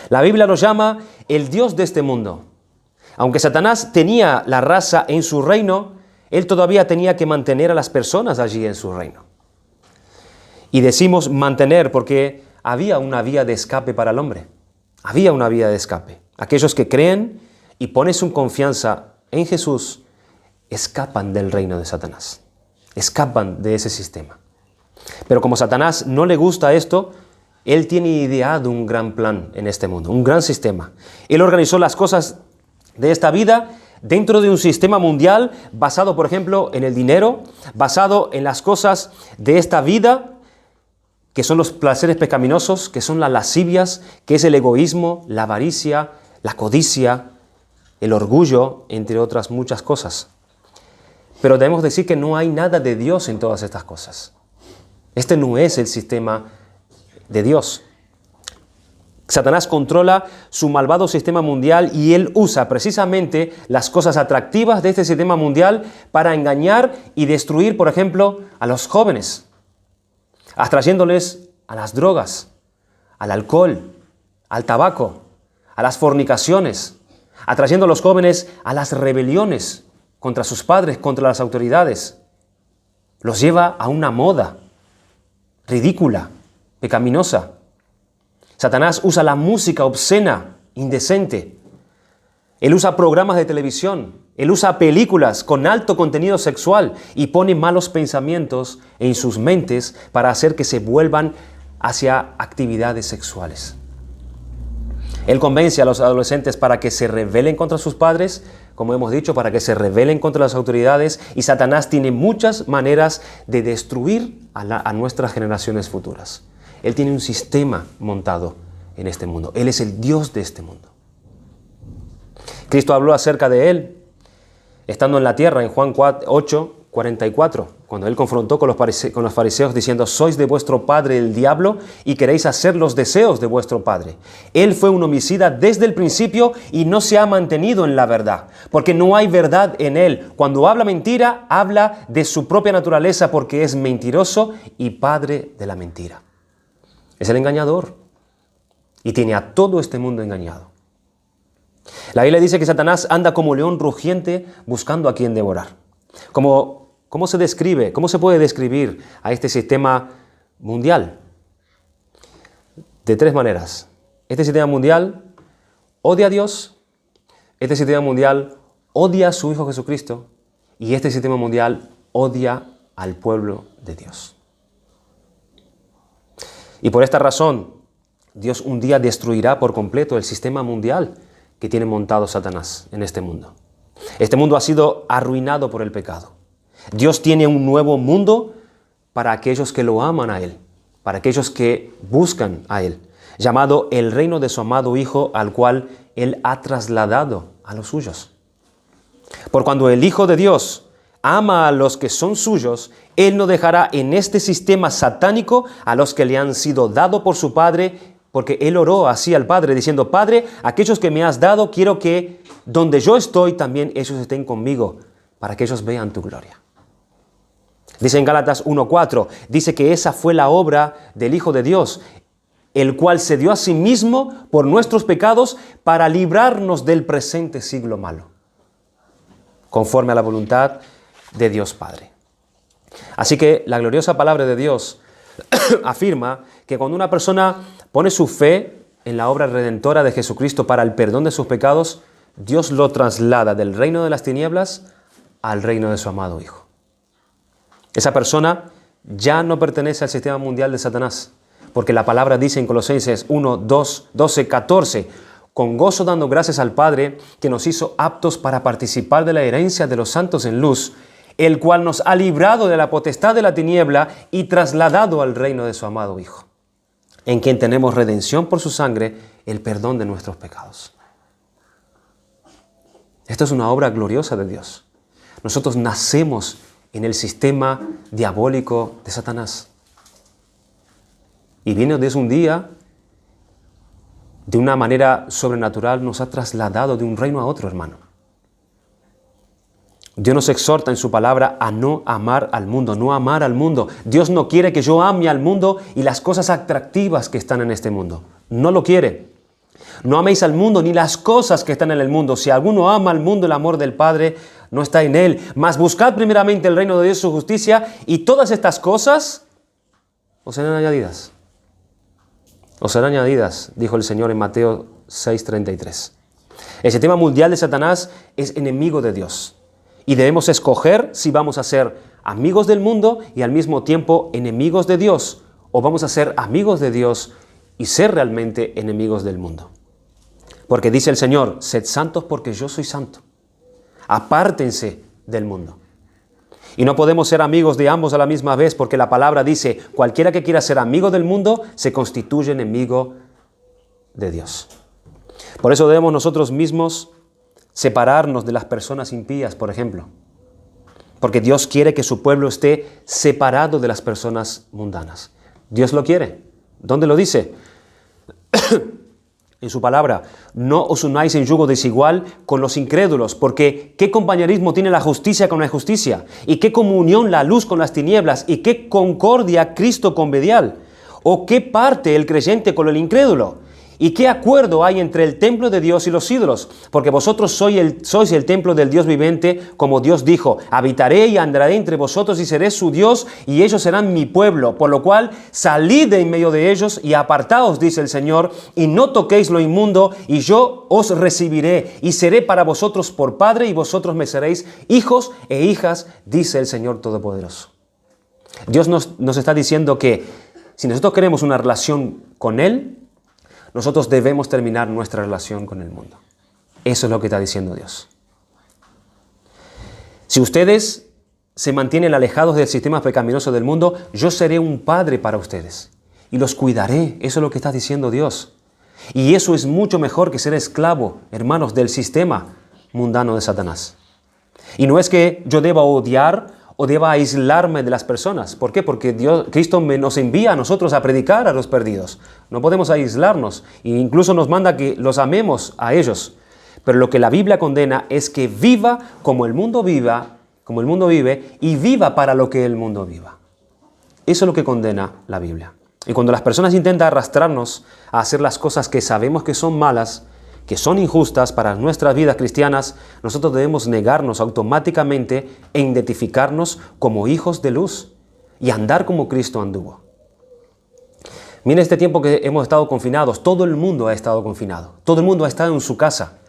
La Biblia lo llama el Dios de este mundo. Aunque Satanás tenía la raza en su reino, él todavía tenía que mantener a las personas allí en su reino. Y decimos mantener porque había una vía de escape para el hombre. Había una vía de escape. Aquellos que creen y ponen su confianza en Jesús escapan del reino de Satanás. Escapan de ese sistema. Pero como a Satanás no le gusta esto, él tiene ideado un gran plan en este mundo, un gran sistema. Él organizó las cosas de esta vida dentro de un sistema mundial basado, por ejemplo, en el dinero, basado en las cosas de esta vida, que son los placeres pecaminosos, que son las lascivias, que es el egoísmo, la avaricia, la codicia, el orgullo, entre otras muchas cosas. Pero debemos decir que no hay nada de Dios en todas estas cosas. Este no es el sistema de Dios. Satanás controla su malvado sistema mundial y él usa precisamente las cosas atractivas de este sistema mundial para engañar y destruir, por ejemplo, a los jóvenes, atrayéndoles a las drogas, al alcohol, al tabaco, a las fornicaciones, atrayendo a los jóvenes a las rebeliones contra sus padres, contra las autoridades. Los lleva a una moda ridícula, pecaminosa. Satanás usa la música obscena, indecente. Él usa programas de televisión. Él usa películas con alto contenido sexual y pone malos pensamientos en sus mentes para hacer que se vuelvan hacia actividades sexuales. Él convence a los adolescentes para que se rebelen contra sus padres, como hemos dicho, para que se rebelen contra las autoridades, y Satanás tiene muchas maneras de destruir a nuestras generaciones futuras. Él tiene un sistema montado en este mundo. Él es el Dios de este mundo. Cristo habló acerca de él estando en la tierra en Juan 8:44, cuando él confrontó con los fariseos diciendo: sois de vuestro padre el diablo y queréis hacer los deseos de vuestro padre. Él fue un homicida desde el principio y no se ha mantenido en la verdad, porque no hay verdad en él. Cuando habla mentira, habla de su propia naturaleza, porque es mentiroso y padre de la mentira. Es el engañador y tiene a todo este mundo engañado. La Biblia dice que Satanás anda como león rugiente buscando a quien devorar. ¿Cómo se describe? ¿Cómo se puede describir a este sistema mundial? De tres maneras. Este sistema mundial odia a Dios, este sistema mundial odia a su Hijo Jesucristo y este sistema mundial odia al pueblo de Dios. Y por esta razón, Dios un día destruirá por completo el sistema mundial que tiene montado Satanás en este mundo. Este mundo ha sido arruinado por el pecado. Dios tiene un nuevo mundo para aquellos que lo aman a Él, para aquellos que buscan a Él, llamado el reino de su amado Hijo, al cual Él ha trasladado a los suyos. Por cuando el Hijo de Dios ama a los que son suyos, Él no dejará en este sistema satánico a los que le han sido dados por su Padre, porque Él oró así al Padre, diciendo: Padre, aquellos que me has dado, quiero que donde yo estoy también ellos estén conmigo, para que ellos vean tu gloria. Dice en Gálatas 1:4, dice que esa fue la obra del Hijo de Dios, el cual se dio a sí mismo por nuestros pecados para librarnos del presente siglo malo, conforme a la voluntad de Dios Padre. Así que la gloriosa palabra de Dios afirma que cuando una persona pone su fe en la obra redentora de Jesucristo para el perdón de sus pecados, Dios lo traslada del reino de las tinieblas al reino de su amado Hijo. Esa persona ya no pertenece al sistema mundial de Satanás, porque la palabra dice en Colosenses 1, 12, 14, con gozo dando gracias al Padre que nos hizo aptos para participar de la herencia de los santos en luz, el cual nos ha librado de la potestad de la tiniebla y trasladado al reino de su amado Hijo, en quien tenemos redención por su sangre, el perdón de nuestros pecados. Esto es una obra gloriosa de Dios. Nosotros nacemos en el sistema diabólico de Satanás. Y viene desde un día, de una manera sobrenatural, nos ha trasladado de un reino a otro, hermano. Dios nos exhorta en su palabra a no amar al mundo, no amar al mundo. Dios no quiere que yo ame al mundo y las cosas atractivas que están en este mundo. No lo quiere. No améis al mundo ni las cosas que están en el mundo. Si alguno ama al mundo, el amor del Padre no está en él. Mas buscad primeramente el reino de Dios y su justicia, y todas estas cosas os serán añadidas. Os serán añadidas, dijo el Señor en Mateo 6:33. El sistema mundial de Satanás es enemigo de Dios. Y debemos escoger si vamos a ser amigos del mundo y al mismo tiempo enemigos de Dios, o vamos a ser amigos de Dios y ser realmente enemigos del mundo. Porque dice el Señor: sed santos porque yo soy santo. Apártense del mundo. Y no podemos ser amigos de ambos a la misma vez, porque la palabra dice: cualquiera que quiera ser amigo del mundo se constituye enemigo de Dios. Por eso debemos nosotros mismos separarnos de las personas impías, por ejemplo. Porque Dios quiere que su pueblo esté separado de las personas mundanas. Dios lo quiere. ¿Dónde lo dice? En su palabra: no os unáis en yugo desigual con los incrédulos, porque ¿qué compañerismo tiene la justicia con la injusticia? ¿Y qué comunión la luz con las tinieblas? ¿Y qué concordia Cristo con Belial? ¿O qué parte el creyente con el incrédulo? ¿Y qué acuerdo hay entre el templo de Dios y los ídolos? Porque vosotros sois el templo del Dios viviente, como Dios dijo: habitaré y andaré entre vosotros y seré su Dios, y ellos serán mi pueblo. Por lo cual, salid de en medio de ellos y apartaos, dice el Señor, y no toquéis lo inmundo, y yo os recibiré, y seré para vosotros por Padre, y vosotros me seréis hijos e hijas, dice el Señor Todopoderoso. Dios nos está diciendo que si nosotros queremos una relación con Él, nosotros debemos terminar nuestra relación con el mundo. Eso es lo que está diciendo Dios. Si ustedes se mantienen alejados del sistema pecaminoso del mundo, yo seré un padre para ustedes y los cuidaré. Eso es lo que está diciendo Dios. Y eso es mucho mejor que ser esclavo, hermanos, del sistema mundano de Satanás. Y no es que yo deba odiar o deba aislarme de las personas. ¿Por qué? Porque Cristo nos envía a nosotros a predicar a los perdidos. No podemos aislarnos. E incluso nos manda que los amemos a ellos. Pero lo que la Biblia condena es que viva como el mundo vive, y viva para lo que el mundo viva. Eso es lo que condena la Biblia. Y cuando las personas intentan arrastrarnos a hacer las cosas que sabemos que son malas, que son injustas para nuestras vidas cristianas, nosotros debemos negarnos automáticamente e identificarnos como hijos de luz y andar como Cristo anduvo. Miren este tiempo que hemos estado confinados, todo el mundo ha estado confinado, todo el mundo ha estado en su casa.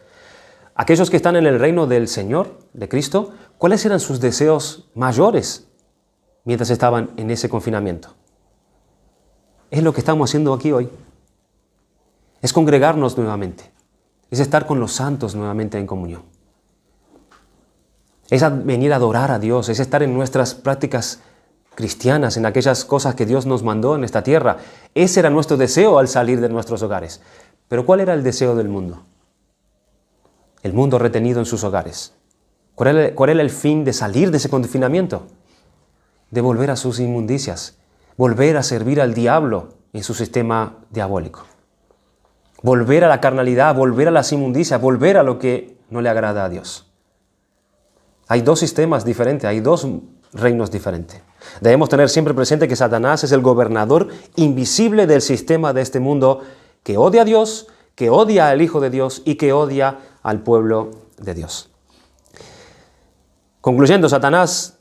Aquellos que están en el reino del Señor, de Cristo, ¿cuáles eran sus deseos mayores mientras estaban en ese confinamiento? Es lo que estamos haciendo aquí hoy. Es congregarnos nuevamente. Es estar con los santos nuevamente en comunión. Es venir a adorar a Dios, es estar en nuestras prácticas cristianas, en aquellas cosas que Dios nos mandó en esta tierra. Ese era nuestro deseo al salir de nuestros hogares. Pero ¿cuál era el deseo del mundo? El mundo retenido en sus hogares. ¿Cuál era el fin de salir de ese confinamiento? De volver a sus inmundicias, volver a servir al diablo en su sistema diabólico. Volver a la carnalidad, volver a las inmundicias, volver a lo que no le agrada a Dios. Hay dos sistemas diferentes, hay dos reinos diferentes. Debemos tener siempre presente que Satanás es el gobernador invisible del sistema de este mundo que odia a Dios, que odia al Hijo de Dios y que odia al pueblo de Dios. Concluyendo, Satanás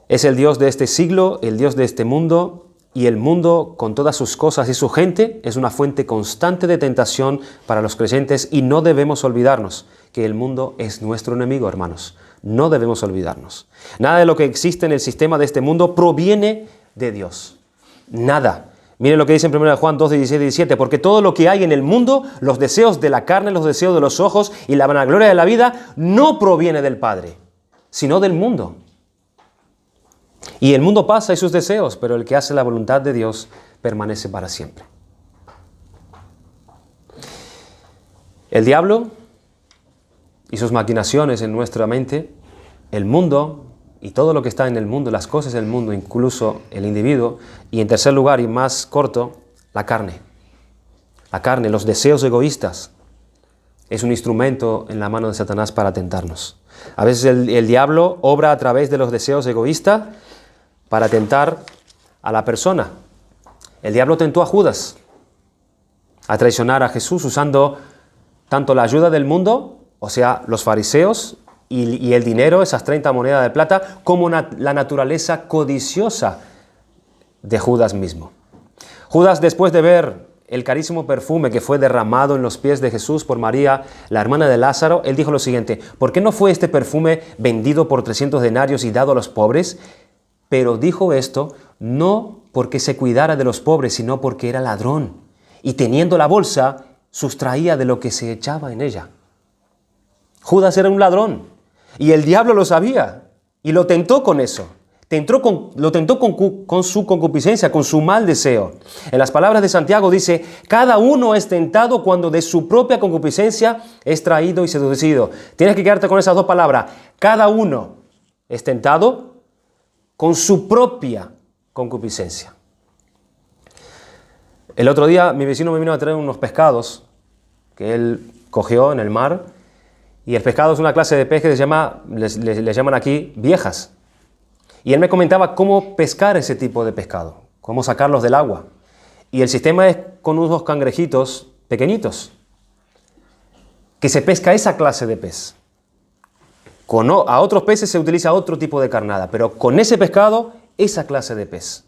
es el Dios de este siglo, el Dios de este mundo, y el mundo, con todas sus cosas y su gente, es una fuente constante de tentación para los creyentes y no debemos olvidarnos que el mundo es nuestro enemigo, hermanos. No debemos olvidarnos. Nada de lo que existe en el sistema de este mundo proviene de Dios. Nada. Miren lo que dice en 1 Juan 2, 16 y 17. Porque todo lo que hay en el mundo, los deseos de la carne, los deseos de los ojos y la vanagloria de la vida, no proviene del Padre, sino del mundo. Y el mundo pasa y sus deseos, pero el que hace la voluntad de Dios permanece para siempre. El diablo y sus maquinaciones en nuestra mente, el mundo y todo lo que está en el mundo, las cosas del mundo, incluso el individuo, y en tercer lugar y más corto, la carne. La carne, los deseos egoístas, es un instrumento en la mano de Satanás para tentarnos. A veces el diablo obra a través de los deseos egoístas para tentar a la persona. El diablo tentó a Judas a traicionar a Jesús usando tanto la ayuda del mundo, o sea, los fariseos y el dinero, esas 30 monedas de plata, como la naturaleza codiciosa de Judas mismo. Judas, después de ver el carísimo perfume que fue derramado en los pies de Jesús por María, la hermana de Lázaro, él dijo lo siguiente: ¿por qué no fue este perfume vendido por 300 denarios y dado a los pobres? Pero dijo esto no porque se cuidara de los pobres, sino porque era ladrón, y teniendo la bolsa, sustraía de lo que se echaba en ella. Judas era un ladrón, y el diablo lo sabía, y lo tentó con eso. Lo tentó con su concupiscencia, con su mal deseo. En las palabras de Santiago dice: cada uno es tentado cuando de su propia concupiscencia es traído y seducido. Tienes que quedarte con esas dos palabras. Cada uno es tentado con su propia concupiscencia. El otro día mi vecino me vino a traer unos pescados que él cogió en el mar, y el pescado es una clase de pez que les llaman aquí viejas. Y él me comentaba cómo pescar ese tipo de pescado, cómo sacarlos del agua. Y el sistema es con unos cangrejitos pequeñitos, que se pesca esa clase de pez. A otros peces se utiliza otro tipo de carnada, pero con ese pescado, esa clase de pez.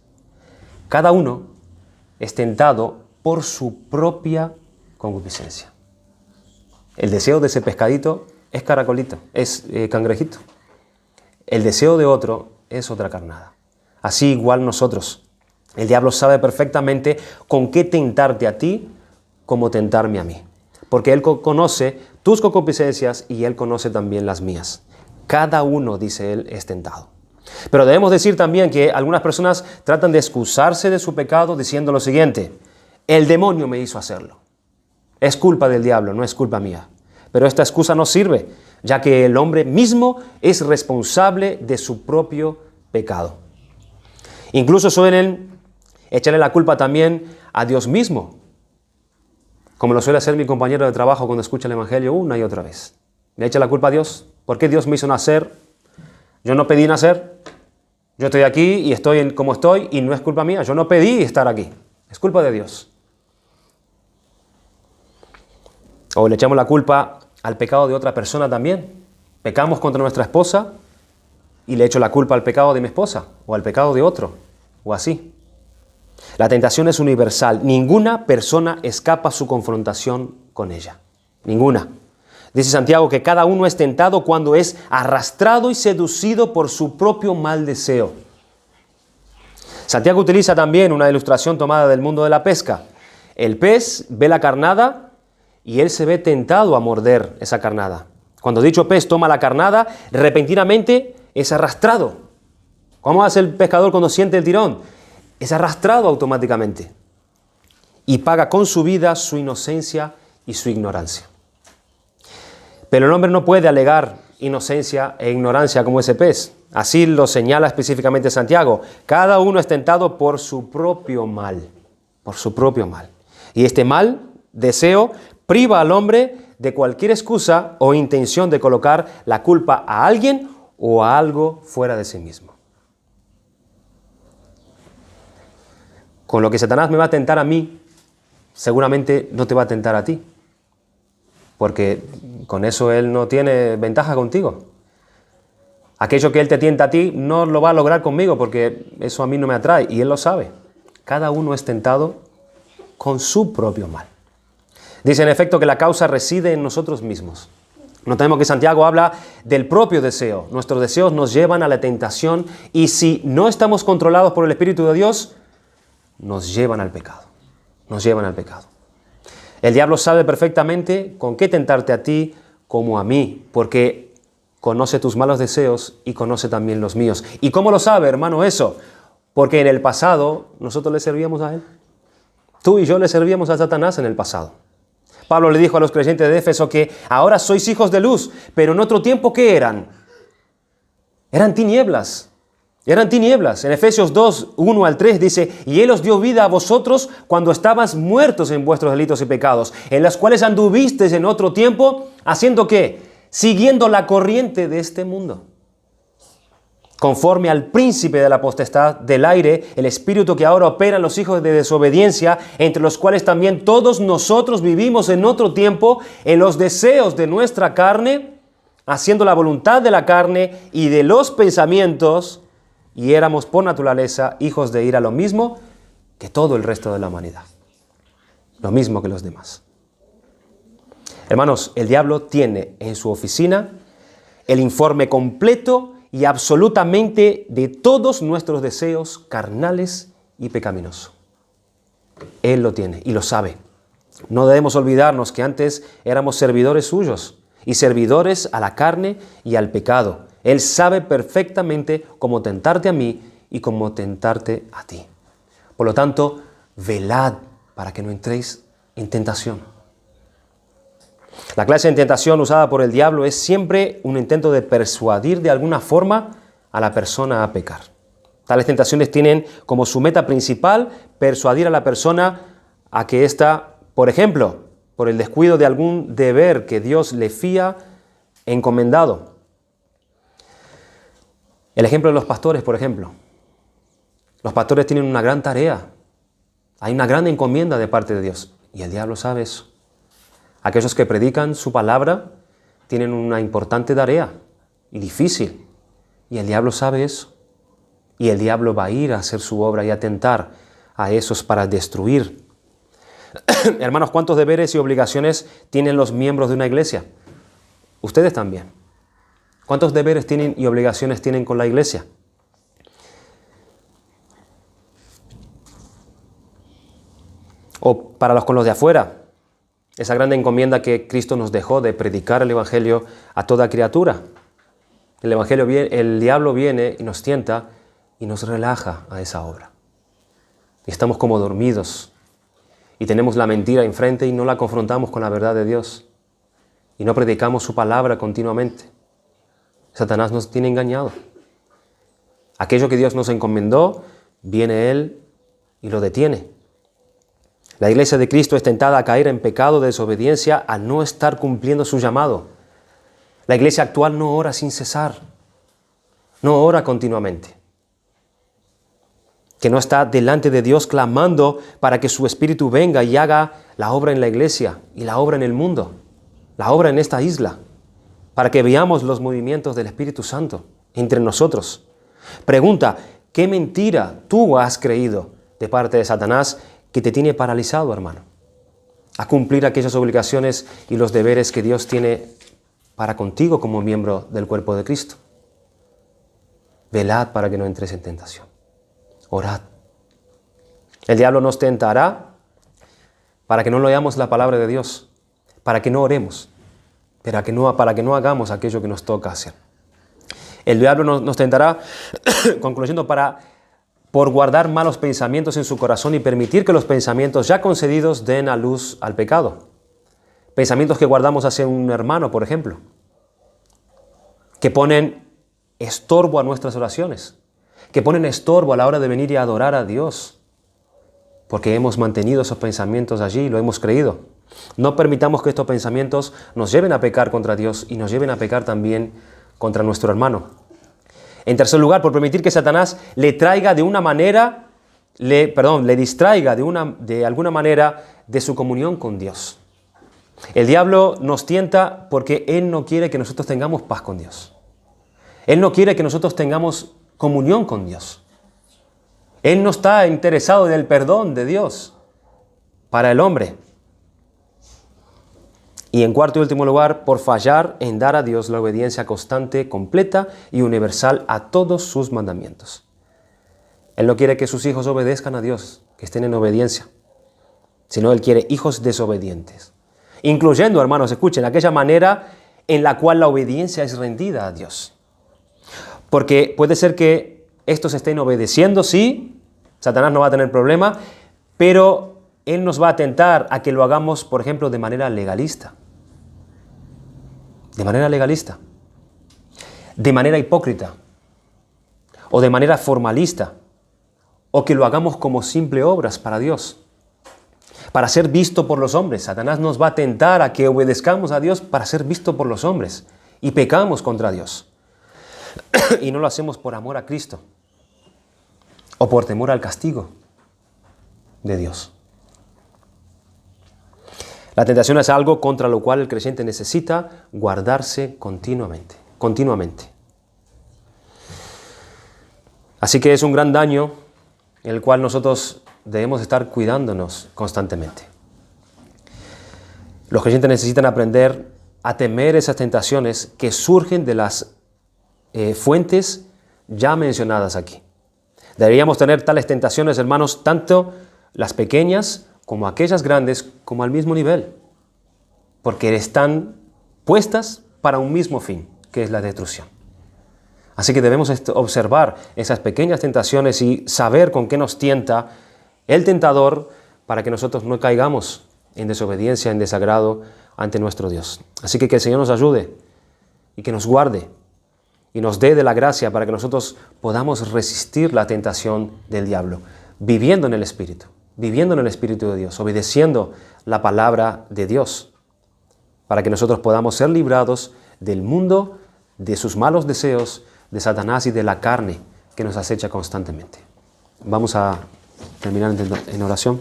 Cada uno es tentado por su propia concupiscencia. El deseo de ese pescadito es caracolito, es cangrejito. El deseo de otro es otra carnada. Así igual nosotros. El diablo sabe perfectamente con qué tentarte a ti como tentarme a mí. Porque él conoce tus concupiscencias y él conoce también las mías. Cada uno, dice él, es tentado. Pero debemos decir también que algunas personas tratan de excusarse de su pecado diciendo lo siguiente: el demonio me hizo hacerlo. Es culpa del diablo, no es culpa mía. Pero esta excusa no sirve, ya que el hombre mismo es responsable de su propio pecado. Incluso suelen echarle la culpa también a Dios mismo, como lo suele hacer mi compañero de trabajo cuando escucha el Evangelio una y otra vez. Le echa la culpa a Dios. ¿Por qué Dios me hizo nacer? Yo no pedí nacer. Yo estoy aquí y estoy como estoy y no es culpa mía. Yo no pedí estar aquí. Es culpa de Dios. O le echamos la culpa al pecado de otra persona también. Pecamos contra nuestra esposa y le echo la culpa al pecado de mi esposa o al pecado de otro, o así. La tentación es universal. Ninguna persona escapa a su confrontación con ella. Ninguna. Dice Santiago que cada uno es tentado cuando es arrastrado y seducido por su propio mal deseo. Santiago utiliza también una ilustración tomada del mundo de la pesca. El pez ve la carnada y él se ve tentado a morder esa carnada. Cuando dicho pez toma la carnada, repentinamente es arrastrado. ¿Cómo hace el pescador cuando siente el tirón? Es arrastrado automáticamente. Y paga con su vida su inocencia y su ignorancia. Pero el hombre no puede alegar inocencia e ignorancia como ese pez. Así lo señala específicamente Santiago. Cada uno es tentado por su propio mal. Por su propio mal. Y este mal, deseo, priva al hombre de cualquier excusa o intención de colocar la culpa a alguien o a algo fuera de sí mismo. Con lo que Satanás me va a tentar a mí, seguramente no te va a tentar a ti. Porque con eso él no tiene ventaja contigo. Aquello que él te tienta a ti no lo va a lograr conmigo porque eso a mí no me atrae y él lo sabe. Cada uno es tentado con su propio mal. Dice en efecto que la causa reside en nosotros mismos. Notemos que Santiago habla del propio deseo. Nuestros deseos nos llevan a la tentación y si no estamos controlados por el Espíritu de Dios, nos llevan al pecado. Nos llevan al pecado. El diablo sabe perfectamente con qué tentarte a ti como a mí, porque conoce tus malos deseos y conoce también los míos. ¿Y cómo lo sabe, hermano, eso? Porque en el pasado nosotros le servíamos a él. Tú y yo le servíamos a Satanás en el pasado. Pablo le dijo a los creyentes de Éfeso que ahora sois hijos de luz, pero en otro tiempo, ¿qué eran? Eran tinieblas. Eran tinieblas. En Efesios 2, 1 al 3 dice, y Él os dio vida a vosotros cuando estabas muertos en vuestros delitos y pecados, en las cuales anduvisteis en otro tiempo, ¿haciendo qué? Siguiendo la corriente de este mundo. Conforme al príncipe de la potestad del aire, el espíritu que ahora opera en los hijos de desobediencia, entre los cuales también todos nosotros vivimos en otro tiempo, en los deseos de nuestra carne, haciendo la voluntad de la carne y de los pensamientos, y éramos por naturaleza hijos de ira, lo mismo que todo el resto de la humanidad. Lo mismo que los demás. Hermanos, el diablo tiene en su oficina el informe completo y absolutamente de todos nuestros deseos carnales y pecaminosos. Él lo tiene y lo sabe. No debemos olvidarnos que antes éramos servidores suyos y servidores a la carne y al pecado. Él sabe perfectamente cómo tentarte a mí y cómo tentarte a ti. Por lo tanto, velad para que no entréis en tentación. La clase de tentación usada por el diablo es siempre un intento de persuadir de alguna forma a la persona a pecar. Tales tentaciones tienen como su meta principal persuadir a la persona a que ésta, por ejemplo, por el descuido de algún deber que Dios le fía encomendado. El ejemplo de los pastores, por ejemplo. Los pastores tienen una gran tarea. Hay una gran encomienda de parte de Dios. Y el diablo sabe eso. Aquellos que predican su palabra tienen una importante tarea y difícil. Y el diablo sabe eso. Y el diablo va a ir a hacer su obra y a tentar a esos para destruir. Hermanos, ¿cuántos deberes y obligaciones tienen los miembros de una iglesia? Ustedes también. ¿Cuántos deberes tienen y obligaciones tienen con la iglesia? O para los con los de afuera, esa gran encomienda que Cristo nos dejó de predicar el Evangelio a toda criatura. El diablo viene y nos tienta y nos relaja a esa obra. Y estamos como dormidos y tenemos la mentira enfrente y no la confrontamos con la verdad de Dios. Y no predicamos su palabra continuamente. Satanás nos tiene engañado. Aquello que Dios nos encomendó, viene Él y lo detiene. La iglesia de Cristo es tentada a caer en pecado de desobediencia al no estar cumpliendo su llamado. La iglesia actual no ora sin cesar, no ora continuamente. Que no está delante de Dios clamando para que su Espíritu venga y haga la obra en la iglesia y la obra en el mundo, la obra en esta isla, para que veamos los movimientos del Espíritu Santo entre nosotros. Pregunta, ¿qué mentira tú has creído de parte de Satanás que te tiene paralizado, hermano, a cumplir aquellas obligaciones y los deberes que Dios tiene para contigo como miembro del cuerpo de Cristo? Velad para que no entres en tentación. Orad. El diablo nos tentará para que no leamos la palabra de Dios, para que no oremos, para que no hagamos aquello que nos toca hacer. El diablo nos tentará, concluyendo, por guardar malos pensamientos en su corazón y permitir que los pensamientos ya concedidos den a luz al pecado. Pensamientos que guardamos hacia un hermano, por ejemplo, que ponen estorbo a nuestras oraciones, que ponen estorbo a la hora de venir y adorar a Dios, porque hemos mantenido esos pensamientos allí y lo hemos creído. No permitamos que estos pensamientos nos lleven a pecar contra Dios y nos lleven a pecar también contra nuestro hermano. En tercer lugar, por permitir que Satanás le traiga de una manera, le distraiga de alguna manera de su comunión con Dios. El diablo nos tienta porque él no quiere que nosotros tengamos paz con Dios. Él no quiere que nosotros tengamos comunión con Dios. Él no está interesado en el perdón de Dios para el hombre. Y en cuarto y último lugar, por fallar en dar a Dios la obediencia constante, completa y universal a todos sus mandamientos. Él no quiere que sus hijos obedezcan a Dios, que estén en obediencia, sino Él quiere hijos desobedientes. Incluyendo, hermanos, escuchen, aquella manera en la cual la obediencia es rendida a Dios. Porque puede ser que estos estén obedeciendo, sí, Satanás no va a tener problema, pero Él nos va a tentar a que lo hagamos, por ejemplo, de manera legalista. De manera legalista. De manera hipócrita. O de manera formalista. O que lo hagamos como simple obras para Dios. Para ser visto por los hombres. Satanás nos va a tentar a que obedezcamos a Dios para ser visto por los hombres. Y pecamos contra Dios. Y no lo hacemos por amor a Cristo. O por temor al castigo de Dios. La tentación es algo contra lo cual el creyente necesita guardarse continuamente. Así que es un gran daño en el cual nosotros debemos estar cuidándonos constantemente. Los creyentes necesitan aprender a temer esas tentaciones que surgen de las fuentes ya mencionadas aquí. Deberíamos tener tales tentaciones, hermanos, tanto las pequeñas como aquellas grandes, como al mismo nivel, porque están puestas para un mismo fin, que es la destrucción. Así que debemos observar esas pequeñas tentaciones y saber con qué nos tienta el tentador para que nosotros no caigamos en desobediencia, en desagrado ante nuestro Dios. Así que el Señor nos ayude y que nos guarde y nos dé de la gracia para que nosotros podamos resistir la tentación del diablo, viviendo en el Espíritu de Dios, obedeciendo la palabra de Dios, para que nosotros podamos ser librados del mundo, de sus malos deseos, de Satanás y de la carne que nos acecha constantemente. Vamos a terminar en oración.